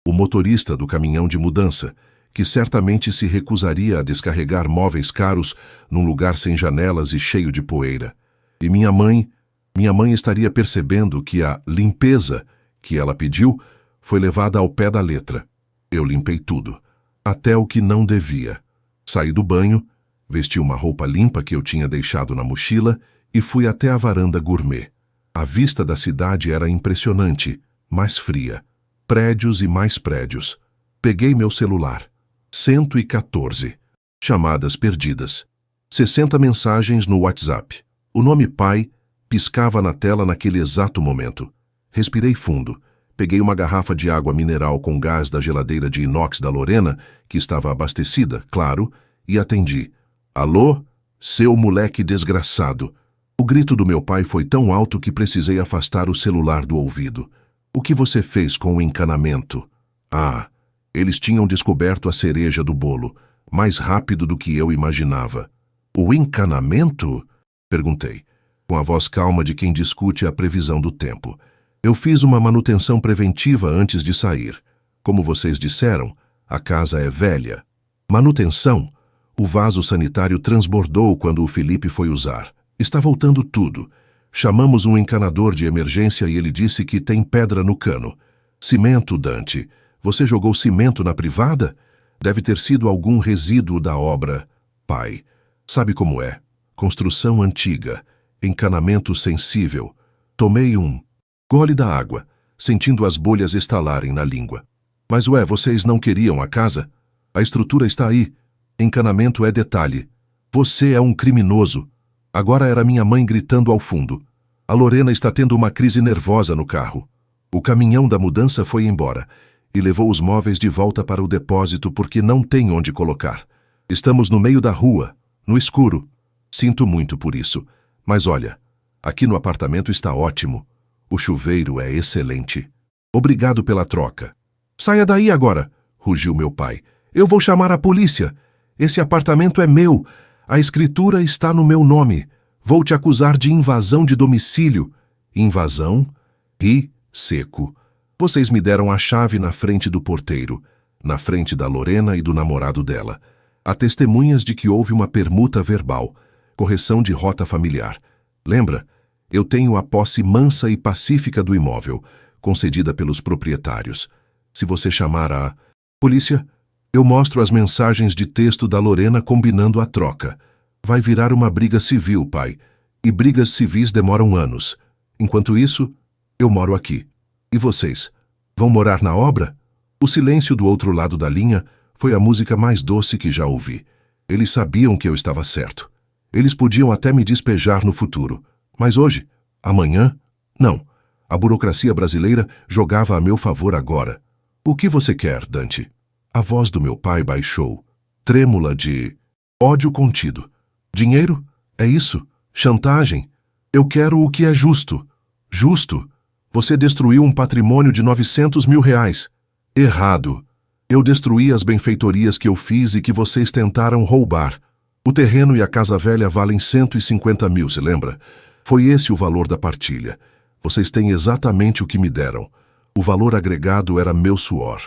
o motorista do caminhão de mudança, que certamente se recusaria a descarregar móveis caros num lugar sem janelas e cheio de poeira. E minha mãe estaria percebendo que a limpeza que ela pediu foi levada ao pé da letra. Eu limpei tudo, até o que não devia. Saí do banho, vesti uma roupa limpa que eu tinha deixado na mochila e fui até a varanda gourmet. A vista da cidade era impressionante, mais fria. Prédios e mais prédios. Peguei meu celular. 114. Chamadas perdidas. 60 mensagens no WhatsApp. O nome pai piscava na tela naquele exato momento. Respirei fundo. Peguei uma garrafa de água mineral com gás da geladeira de inox da Lorena, que estava abastecida, claro, e atendi. Alô? Seu moleque desgraçado. O grito do meu pai foi tão alto que precisei afastar o celular do ouvido. O que você fez com o encanamento? Ah, eles tinham descoberto a cereja do bolo, mais rápido do que eu imaginava. O encanamento? Perguntei, com a voz calma de quem discute a previsão do tempo. Eu fiz uma manutenção preventiva antes de sair. Como vocês disseram, a casa é velha. Manutenção? O vaso sanitário transbordou quando o Felipe foi usar. Está voltando tudo. Chamamos um encanador de emergência e ele disse que tem pedra no cano. Cimento, Dante. Você jogou cimento na privada? Deve ter sido algum resíduo da obra. Pai, sabe como é? Construção antiga. Encanamento sensível. Tomei um gole da água, sentindo as bolhas estalarem na língua. Mas vocês não queriam a casa? A estrutura está aí. Encanamento é detalhe. Você é um criminoso. Agora era minha mãe gritando ao fundo. A Lorena está tendo uma crise nervosa no carro. O caminhão da mudança foi embora e levou os móveis de volta para o depósito porque não tem onde colocar. Estamos no meio da rua, no escuro. Sinto muito por isso, mas olha, aqui no apartamento está ótimo. O chuveiro é excelente. Obrigado pela troca. Saia daí agora, rugiu meu pai. Eu vou chamar a polícia. Esse apartamento é meu. A escritura está no meu nome. Vou te acusar de invasão de domicílio. Invasão? Ri, seco. Vocês me deram a chave na frente do porteiro, na frente da Lorena e do namorado dela. Há testemunhas de que houve uma permuta verbal, correção de rota familiar. Lembra? Eu tenho a posse mansa e pacífica do imóvel, concedida pelos proprietários. Se você chamar a polícia, eu mostro as mensagens de texto da Lorena combinando a troca. Vai virar uma briga civil, pai. E brigas civis demoram anos. Enquanto isso, eu moro aqui. E vocês? Vão morar na obra? O silêncio do outro lado da linha foi a música mais doce que já ouvi. Eles sabiam que eu estava certo. Eles podiam até me despejar no futuro. Mas hoje? Amanhã? Não. A burocracia brasileira jogava a meu favor agora. O que você quer, Dante? A voz do meu pai baixou, trêmula de ódio contido. Dinheiro? É isso? Chantagem? Eu quero o que é justo. Justo? Você destruiu um patrimônio de 900 mil reais. Errado. Eu destruí as benfeitorias que eu fiz e que vocês tentaram roubar. O terreno e a casa velha valem 150 mil, se lembra? Foi esse o valor da partilha. Vocês têm exatamente o que me deram. O valor agregado era meu suor.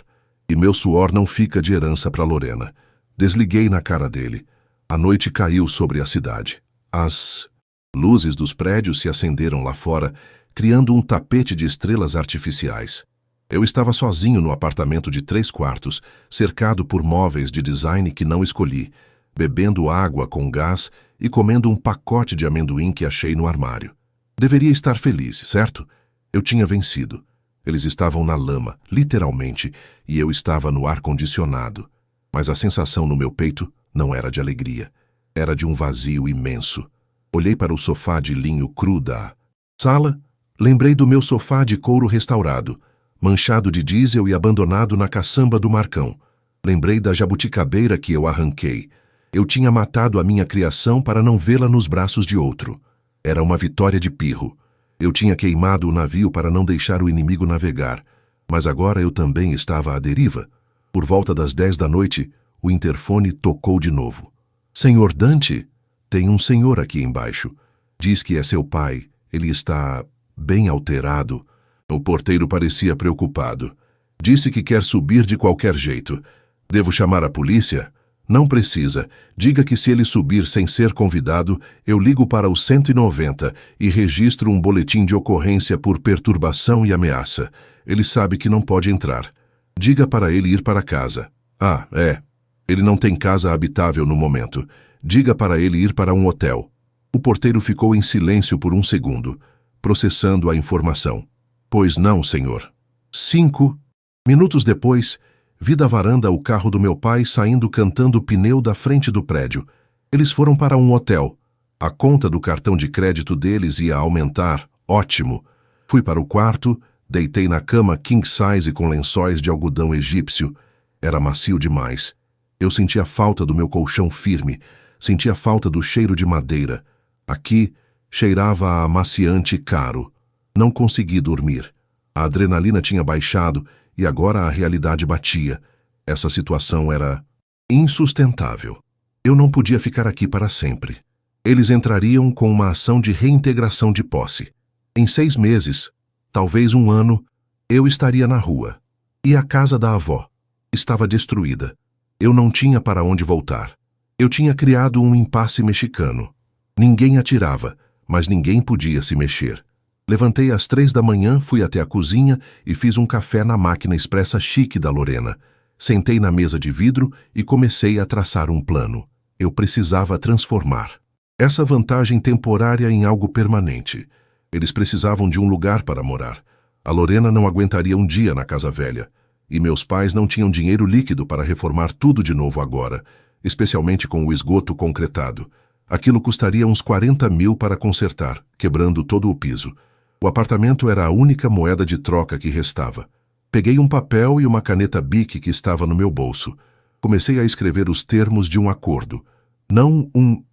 E meu suor não fica de herança para Lorena. Desliguei na cara dele. A noite caiu sobre a cidade. As luzes dos prédios se acenderam lá fora, criando um tapete de estrelas artificiais. Eu estava sozinho no apartamento de 3 quartos, cercado por móveis de design que não escolhi, bebendo água com gás e comendo um pacote de amendoim que achei no armário. Deveria estar feliz, certo? Eu tinha vencido. Eles estavam na lama, literalmente, e eu estava no ar-condicionado. Mas a sensação no meu peito não era de alegria. Era de um vazio imenso. Olhei para o sofá de linho cru da sala, lembrei do meu sofá de couro restaurado, manchado de diesel e abandonado na caçamba do Marcão. Lembrei da jabuticabeira que eu arranquei. Eu tinha matado a minha criação para não vê-la nos braços de outro. Era uma vitória de pirro. Eu tinha queimado o navio para não deixar o inimigo navegar, mas agora eu também estava à deriva. Por volta das 10 da noite, o interfone tocou de novo. Senhor Dante? Tem um senhor aqui embaixo. Diz que é seu pai. Ele está bem alterado. O porteiro parecia preocupado. Disse que quer subir de qualquer jeito. Devo chamar a polícia? Não precisa. Diga que se ele subir sem ser convidado, eu ligo para o 190 e registro um boletim de ocorrência por perturbação e ameaça. Ele sabe que não pode entrar. Diga para ele ir para casa. Ah, é. Ele não tem casa habitável no momento. Diga para ele ir para um hotel. O porteiro ficou em silêncio por um segundo, processando a informação. Pois não, senhor. 5 minutos depois, vi da varanda o carro do meu pai saindo cantando o pneu da frente do prédio. Eles foram para um hotel. A conta do cartão de crédito deles ia aumentar. Ótimo. Fui para o quarto, deitei na cama king size com lençóis de algodão egípcio. Era macio demais. Eu sentia falta do meu colchão firme, sentia falta do cheiro de madeira. Aqui, cheirava a amaciante caro. Não consegui dormir. A adrenalina tinha baixado e agora a realidade batia. Essa situação era insustentável. Eu não podia ficar aqui para sempre. Eles entrariam com uma ação de reintegração de posse. Em 6 meses, talvez 1 ano, eu estaria na rua. E a casa da avó estava destruída. Eu não tinha para onde voltar. Eu tinha criado um impasse mexicano. Ninguém atirava, mas ninguém podia se mexer. Levantei às 3 da manhã, fui até a cozinha e fiz um café na máquina expressa chique da Lorena. Sentei na mesa de vidro e comecei a traçar um plano. Eu precisava transformar essa vantagem temporária em algo permanente. Eles precisavam de um lugar para morar. A Lorena não aguentaria um dia na casa velha. E meus pais não tinham dinheiro líquido para reformar tudo de novo agora, especialmente com o esgoto concretado. Aquilo custaria uns 40 mil para consertar, quebrando todo o piso. O apartamento era a única moeda de troca que restava. Peguei um papel e uma caneta Bic que estava no meu bolso. Comecei a escrever os termos de um acordo. Não um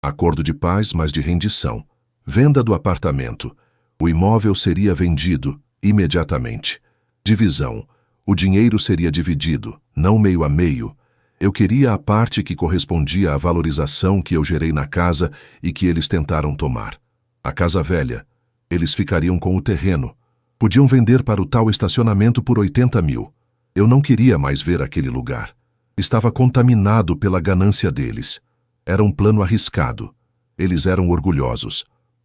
acordo de paz, mas de rendição. Venda do apartamento. O imóvel seria vendido imediatamente. Divisão. O dinheiro seria dividido, não meio a meio. Eu queria a parte que correspondia à valorização que eu gerei na casa e que eles tentaram tomar. A casa velha. Eles ficariam com o terreno. Podiam vender para o tal estacionamento por 80 mil. Eu não queria mais ver aquele lugar. Estava contaminado pela ganância deles. Era um plano arriscado. Eles eram orgulhosos.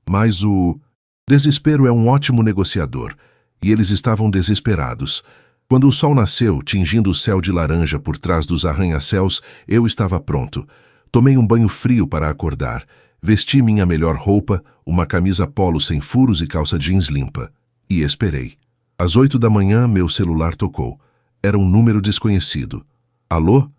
Mas o desespero é um ótimo negociador, e eles estavam desesperados. Quando o sol nasceu, tingindo o céu de laranja por trás dos arranha-céus, eu estava pronto. Tomei um banho frio para acordar. Vesti minha melhor roupa, uma camisa polo sem furos e calça jeans limpa. E esperei. Às 8 da manhã, meu celular tocou. Era um número desconhecido. Alô?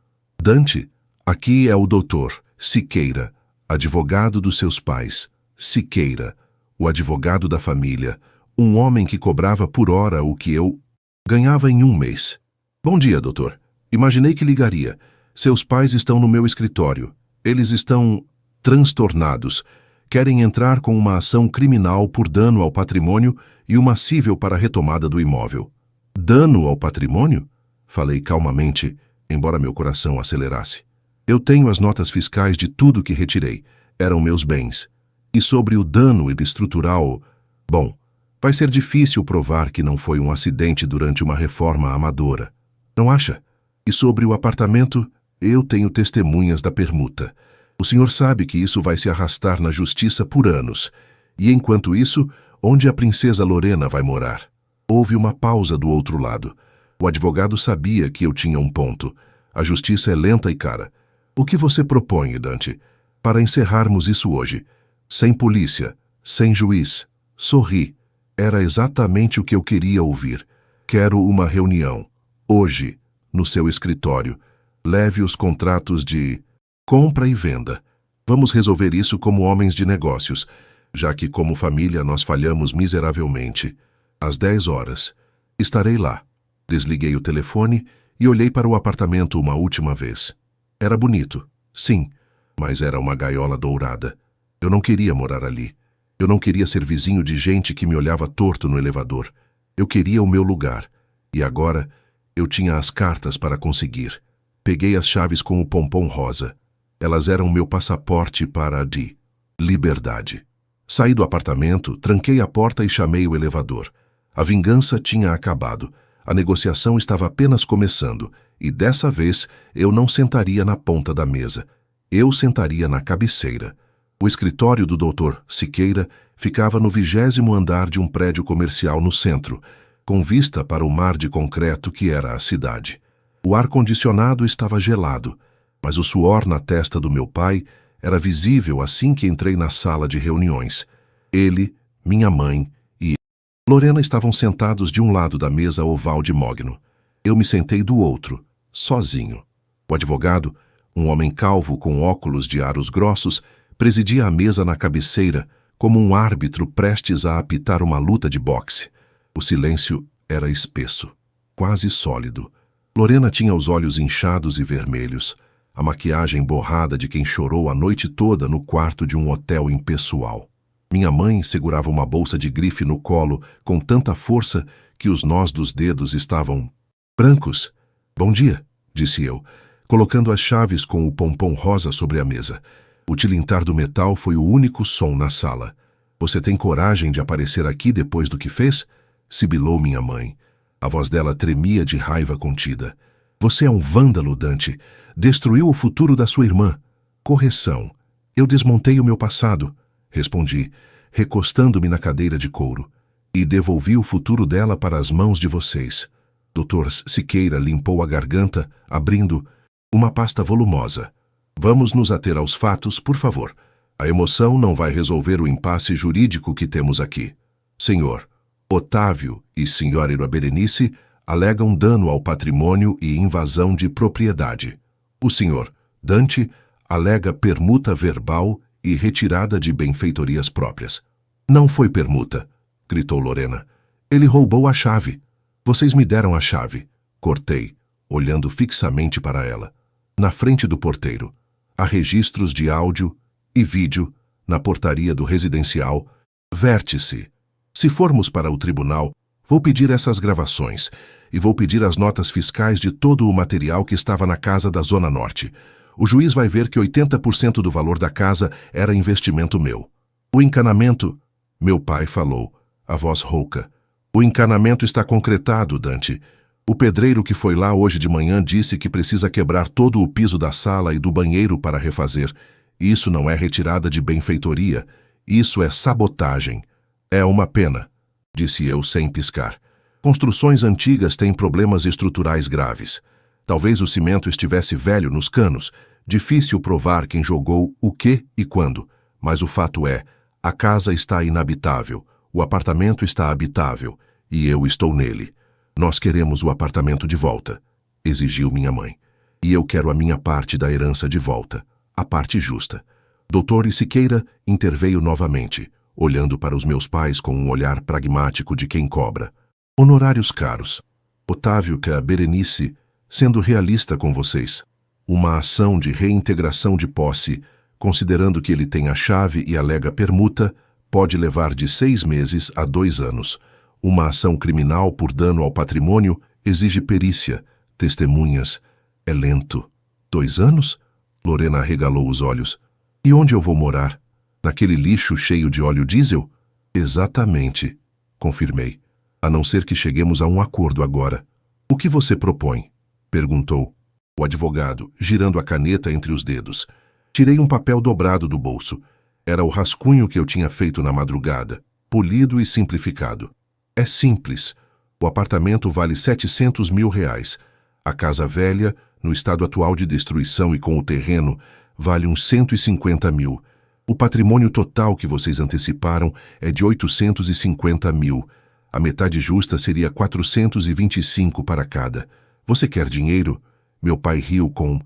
Dante? Aqui é o doutor Siqueira, advogado dos seus pais. Siqueira, o advogado da família. Um homem que cobrava por hora o que eu ganhava em um mês. Bom dia, doutor. Imaginei que ligaria. Seus pais estão no meu escritório. Eles estão transtornados. Querem entrar com uma ação criminal por dano ao patrimônio e uma cível para a retomada do imóvel. Dano ao patrimônio? Falei calmamente, embora meu coração acelerasse. Eu tenho as notas fiscais de tudo que retirei. Eram meus bens. E sobre o dano estrutural, bom, vai ser difícil provar que não foi um acidente durante uma reforma amadora. Não acha? E sobre o apartamento, eu tenho testemunhas da permuta. O senhor sabe que isso vai se arrastar na justiça por anos. E enquanto isso, onde a princesa Lorena vai morar? Houve uma pausa do outro lado. O advogado sabia que eu tinha um ponto. A justiça é lenta e cara. O que você propõe, Dante? Para encerrarmos isso hoje. Sem polícia, sem juiz. Sorri. Era exatamente o que eu queria ouvir. Quero uma reunião. Hoje, no seu escritório. Leve os contratos de compra e venda. Vamos resolver isso como homens de negócios, já que como família nós falhamos miseravelmente. Às 10 horas. Estarei lá. Desliguei o telefone e olhei para o apartamento uma última vez. Era bonito, sim, mas era uma gaiola dourada. Eu não queria morar ali. Eu não queria ser vizinho de gente que me olhava torto no elevador. Eu queria o meu lugar. E agora eu tinha as cartas para conseguir. Peguei as chaves com o pompom rosa. Elas eram meu passaporte para a liberdade. Saí do apartamento, tranquei a porta e chamei o elevador. A vingança tinha acabado. A negociação estava apenas começando, e dessa vez eu não sentaria na ponta da mesa. Eu sentaria na cabeceira. O escritório do Dr. Siqueira ficava no 20º andar de um prédio comercial no centro, com vista para o mar de concreto que era a cidade. O ar-condicionado estava gelado, mas o suor na testa do meu pai era visível assim que entrei na sala de reuniões. Ele, minha mãe e Lorena estavam sentados de um lado da mesa oval de mogno. Eu me sentei do outro, sozinho. O advogado, um homem calvo com óculos de aros grossos, presidia a mesa na cabeceira, como um árbitro prestes a apitar uma luta de boxe. O silêncio era espesso, quase sólido. Lorena tinha os olhos inchados e vermelhos, a maquiagem borrada de quem chorou a noite toda no quarto de um hotel impessoal. Minha mãe segurava uma bolsa de grife no colo com tanta força que os nós dos dedos estavam brancos. Bom dia, disse eu, colocando as chaves com o pompom rosa sobre a mesa. O tilintar do metal foi o único som na sala. Você tem coragem de aparecer aqui depois do que fez? Sibilou minha mãe. A voz dela tremia de raiva contida. Você é um vândalo, Dante. Destruiu o futuro da sua irmã. Correção. Eu desmontei o meu passado, respondi, recostando-me na cadeira de couro, e devolvi o futuro dela para as mãos de vocês. Dr. Siqueira limpou a garganta, abrindo uma pasta volumosa. Vamos nos ater aos fatos, por favor. A emoção não vai resolver o impasse jurídico que temos aqui. Senhor Otávio e Sra. Berenice alegam dano ao patrimônio e invasão de propriedade. O senhor Dante alega permuta verbal e retirada de benfeitorias próprias. Não foi permuta, gritou Lorena. Ele roubou a chave. Vocês me deram a chave. Cortei, olhando fixamente para ela. Na frente do porteiro. Há registros de áudio e vídeo na portaria do residencial. Vértice. Se formos para o tribunal, vou pedir essas gravações e vou pedir as notas fiscais de todo o material que estava na casa da Zona Norte. O juiz vai ver que 80% do valor da casa era investimento meu. O encanamento... Meu pai falou, a voz rouca. O encanamento está concretado, Dante. O pedreiro que foi lá hoje de manhã disse que precisa quebrar todo o piso da sala e do banheiro para refazer. Isso não é retirada de benfeitoria. Isso é sabotagem. É uma pena, disse eu sem piscar. Construções antigas têm problemas estruturais graves. Talvez o cimento estivesse velho nos canos. Difícil provar quem jogou o que e quando. Mas o fato é, a casa está inabitável. O apartamento está habitável. E eu estou nele. Nós queremos o apartamento de volta, exigiu minha mãe. E eu quero a minha parte da herança de volta, a parte justa. Doutor Siqueira interveio novamente, olhando para os meus pais com um olhar pragmático de quem cobra. Honorários caros. Otávio que a Berenice, sendo realista com vocês, uma ação de reintegração de posse, considerando que ele tem a chave e alega permuta, pode levar de 6 meses a 2 anos. Uma ação criminal por dano ao patrimônio exige perícia, testemunhas. É lento. 2 anos? Lorena arregalou os olhos. E onde eu vou morar? Naquele lixo cheio de óleo diesel? Exatamente, confirmei. A não ser que cheguemos a um acordo agora. O que você propõe? Perguntou o advogado, girando a caneta entre os dedos. Tirei um papel dobrado do bolso. Era o rascunho que eu tinha feito na madrugada, polido e simplificado. É simples. O apartamento vale 700 mil reais. A casa velha, no estado atual de destruição e com o terreno, vale uns 150 mil. O patrimônio total que vocês anteciparam é de 850 mil. A metade justa seria 425 para cada. Você quer dinheiro? Meu pai riu com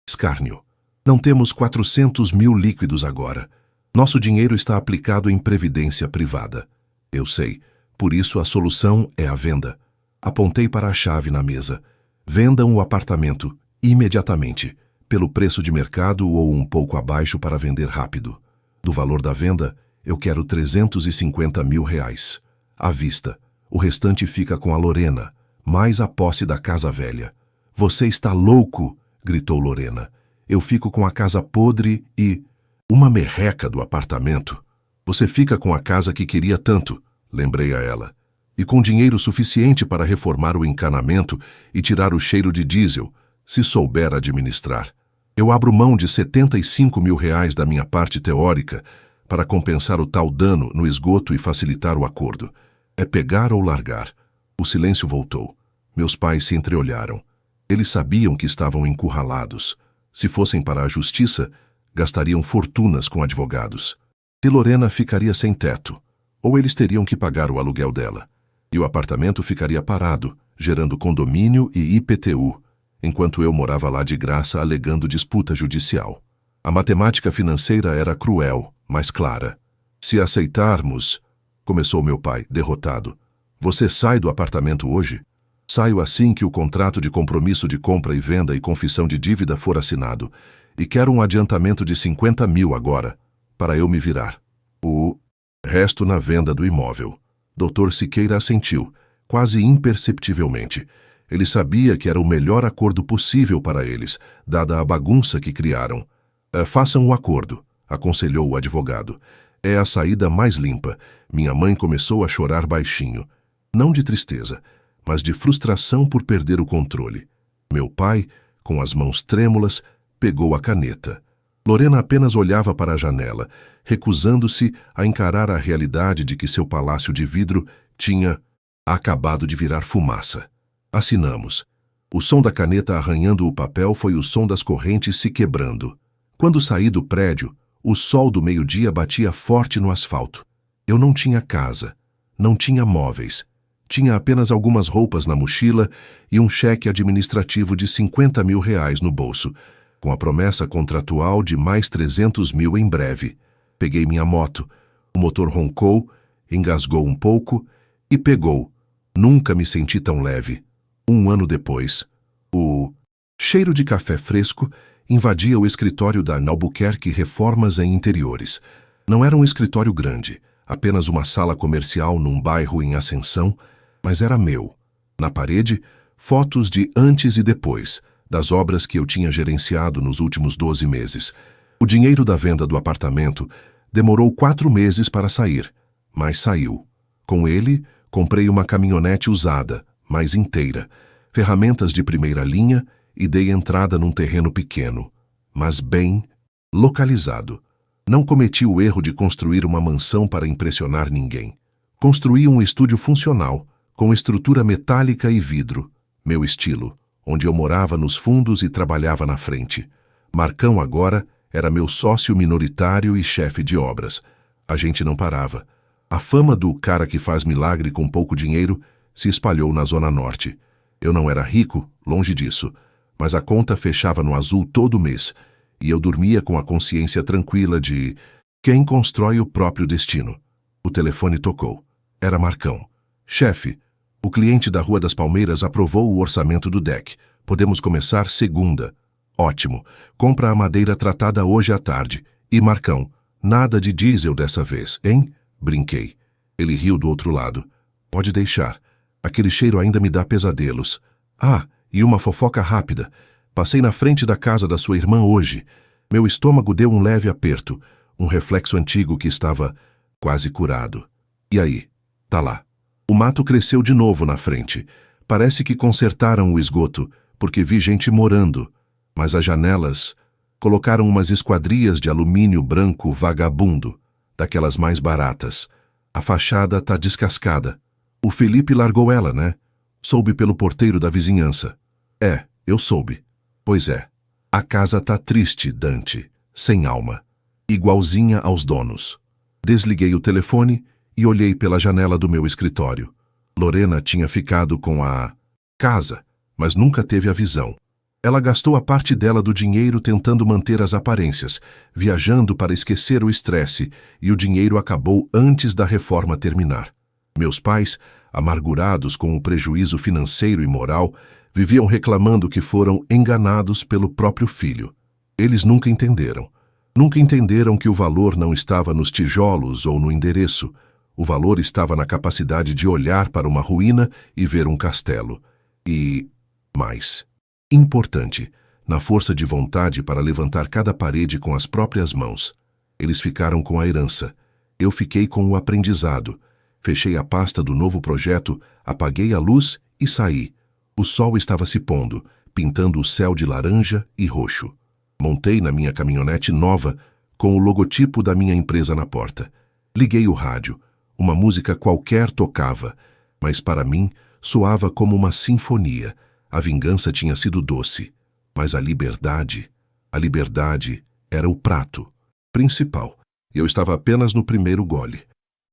escárnio. Não temos 400 mil líquidos agora. Nosso dinheiro está aplicado em previdência privada. Eu sei. Por isso a solução é a venda. Apontei para a chave na mesa. Vendam o apartamento, imediatamente, pelo preço de mercado ou um pouco abaixo para vender rápido. Do valor da venda, eu quero 350 mil reais. À vista. O restante fica com a Lorena, mais a posse da casa velha. Você está louco, gritou Lorena. Eu fico com a casa podre e... uma merreca do apartamento. Você fica com a casa que queria tanto, lembrei a ela. E com dinheiro suficiente para reformar o encanamento e tirar o cheiro de diesel, se souber administrar. Eu abro mão de 75 mil reais da minha parte teórica para compensar o tal dano no esgoto e facilitar o acordo. É pegar ou largar. O silêncio voltou. Meus pais se entreolharam. Eles sabiam que estavam encurralados. Se fossem para a justiça, gastariam fortunas com advogados. E Lorena ficaria sem teto. Ou eles teriam que pagar o aluguel dela. E o apartamento ficaria parado, gerando condomínio e IPTU, enquanto eu morava lá de graça alegando disputa judicial. A matemática financeira era cruel, mas clara. Se aceitarmos... Começou meu pai, derrotado. Você sai do apartamento hoje? Saio assim que o contrato de compromisso de compra e venda e confissão de dívida for assinado. E quero um adiantamento de 50 mil agora, para eu me virar. O resto na venda do imóvel. Dr. Siqueira assentiu, quase imperceptivelmente. Ele sabia que era o melhor acordo possível para eles, dada a bagunça que criaram. Façam o acordo, aconselhou o advogado. É a saída mais limpa. Minha mãe começou a chorar baixinho. Não de tristeza, mas de frustração por perder o controle. Meu pai, com as mãos trêmulas, pegou a caneta. Lorena apenas olhava para a janela, recusando-se a encarar a realidade de que seu palácio de vidro tinha acabado de virar fumaça. Assinamos. O som da caneta arranhando o papel foi o som das correntes se quebrando. Quando saí do prédio, o sol do meio-dia batia forte no asfalto. Eu não tinha casa, não tinha móveis. Tinha apenas algumas roupas na mochila e um cheque administrativo de 50 mil reais no bolso, com a promessa contratual de mais 300 mil em breve. Peguei minha moto, o motor roncou engasgou um pouco e pegou. Nunca me senti tão leve. 1 ano depois, o cheiro de café fresco invadia o escritório da Albuquerque Reformas em Interiores. Não era um escritório grande, apenas uma sala comercial num bairro em ascensão, mas era meu. Na parede, fotos de antes e depois, das obras que eu tinha gerenciado nos últimos 12 meses. O dinheiro da venda do apartamento demorou 4 meses para sair, mas saiu. Com ele, comprei uma caminhonete usada, mas inteira, ferramentas de primeira linha e dei entrada num terreno pequeno, mas bem localizado. Não cometi o erro de construir uma mansão para impressionar ninguém. Construí um estúdio funcional, com estrutura metálica e vidro, meu estilo, onde eu morava nos fundos e trabalhava na frente. Marcão agora era meu sócio minoritário e chefe de obras. A gente não parava. A fama do cara que faz milagre com pouco dinheiro se espalhou na Zona Norte. Eu não era rico, longe disso, mas a conta fechava no azul todo mês, e eu dormia com a consciência tranquila de quem constrói o próprio destino. O telefone tocou. Era Marcão. Chefe, o cliente da Rua das Palmeiras aprovou o orçamento do deck. Podemos começar segunda. Ótimo. Compra a madeira tratada hoje à tarde. E Marcão, nada de diesel dessa vez, hein? Brinquei. Ele riu do outro lado. Pode deixar. Aquele cheiro ainda me dá pesadelos. Ah, e uma fofoca rápida. Passei na frente da casa da sua irmã hoje. Meu estômago deu um leve aperto, um reflexo antigo que estava quase curado. E aí? Tá lá. O mato cresceu de novo na frente. Parece que consertaram o esgoto, porque vi gente morando. Mas as janelas colocaram umas esquadrias de alumínio branco vagabundo, daquelas mais baratas. A fachada tá descascada. O Felipe largou ela, né? Soube pelo porteiro da vizinhança. É, eu soube. Pois é. A casa tá triste, Dante, sem alma. Igualzinha aos donos. Desliguei o telefone e olhei pela janela do meu escritório. Lorena tinha ficado com a casa, mas nunca teve a visão. Ela gastou a parte dela do dinheiro tentando manter as aparências, viajando para esquecer o estresse, e o dinheiro acabou antes da reforma terminar. Meus pais, amargurados com o prejuízo financeiro e moral, viviam reclamando que foram enganados pelo próprio filho. Eles nunca entenderam. Nunca entenderam que o valor não estava nos tijolos ou no endereço. O valor estava na capacidade de olhar para uma ruína e ver um castelo. E, mais importante, na força de vontade para levantar cada parede com as próprias mãos. Eles ficaram com a herança. Eu fiquei com o aprendizado. Fechei a pasta do novo projeto, apaguei a luz e saí. O sol estava se pondo, pintando o céu de laranja e roxo. Montei na minha caminhonete nova, com o logotipo da minha empresa na porta. Liguei o rádio. Uma música qualquer tocava, mas para mim soava como uma sinfonia. A vingança tinha sido doce, mas a liberdade era o prato principal. Eu estava apenas no primeiro gole.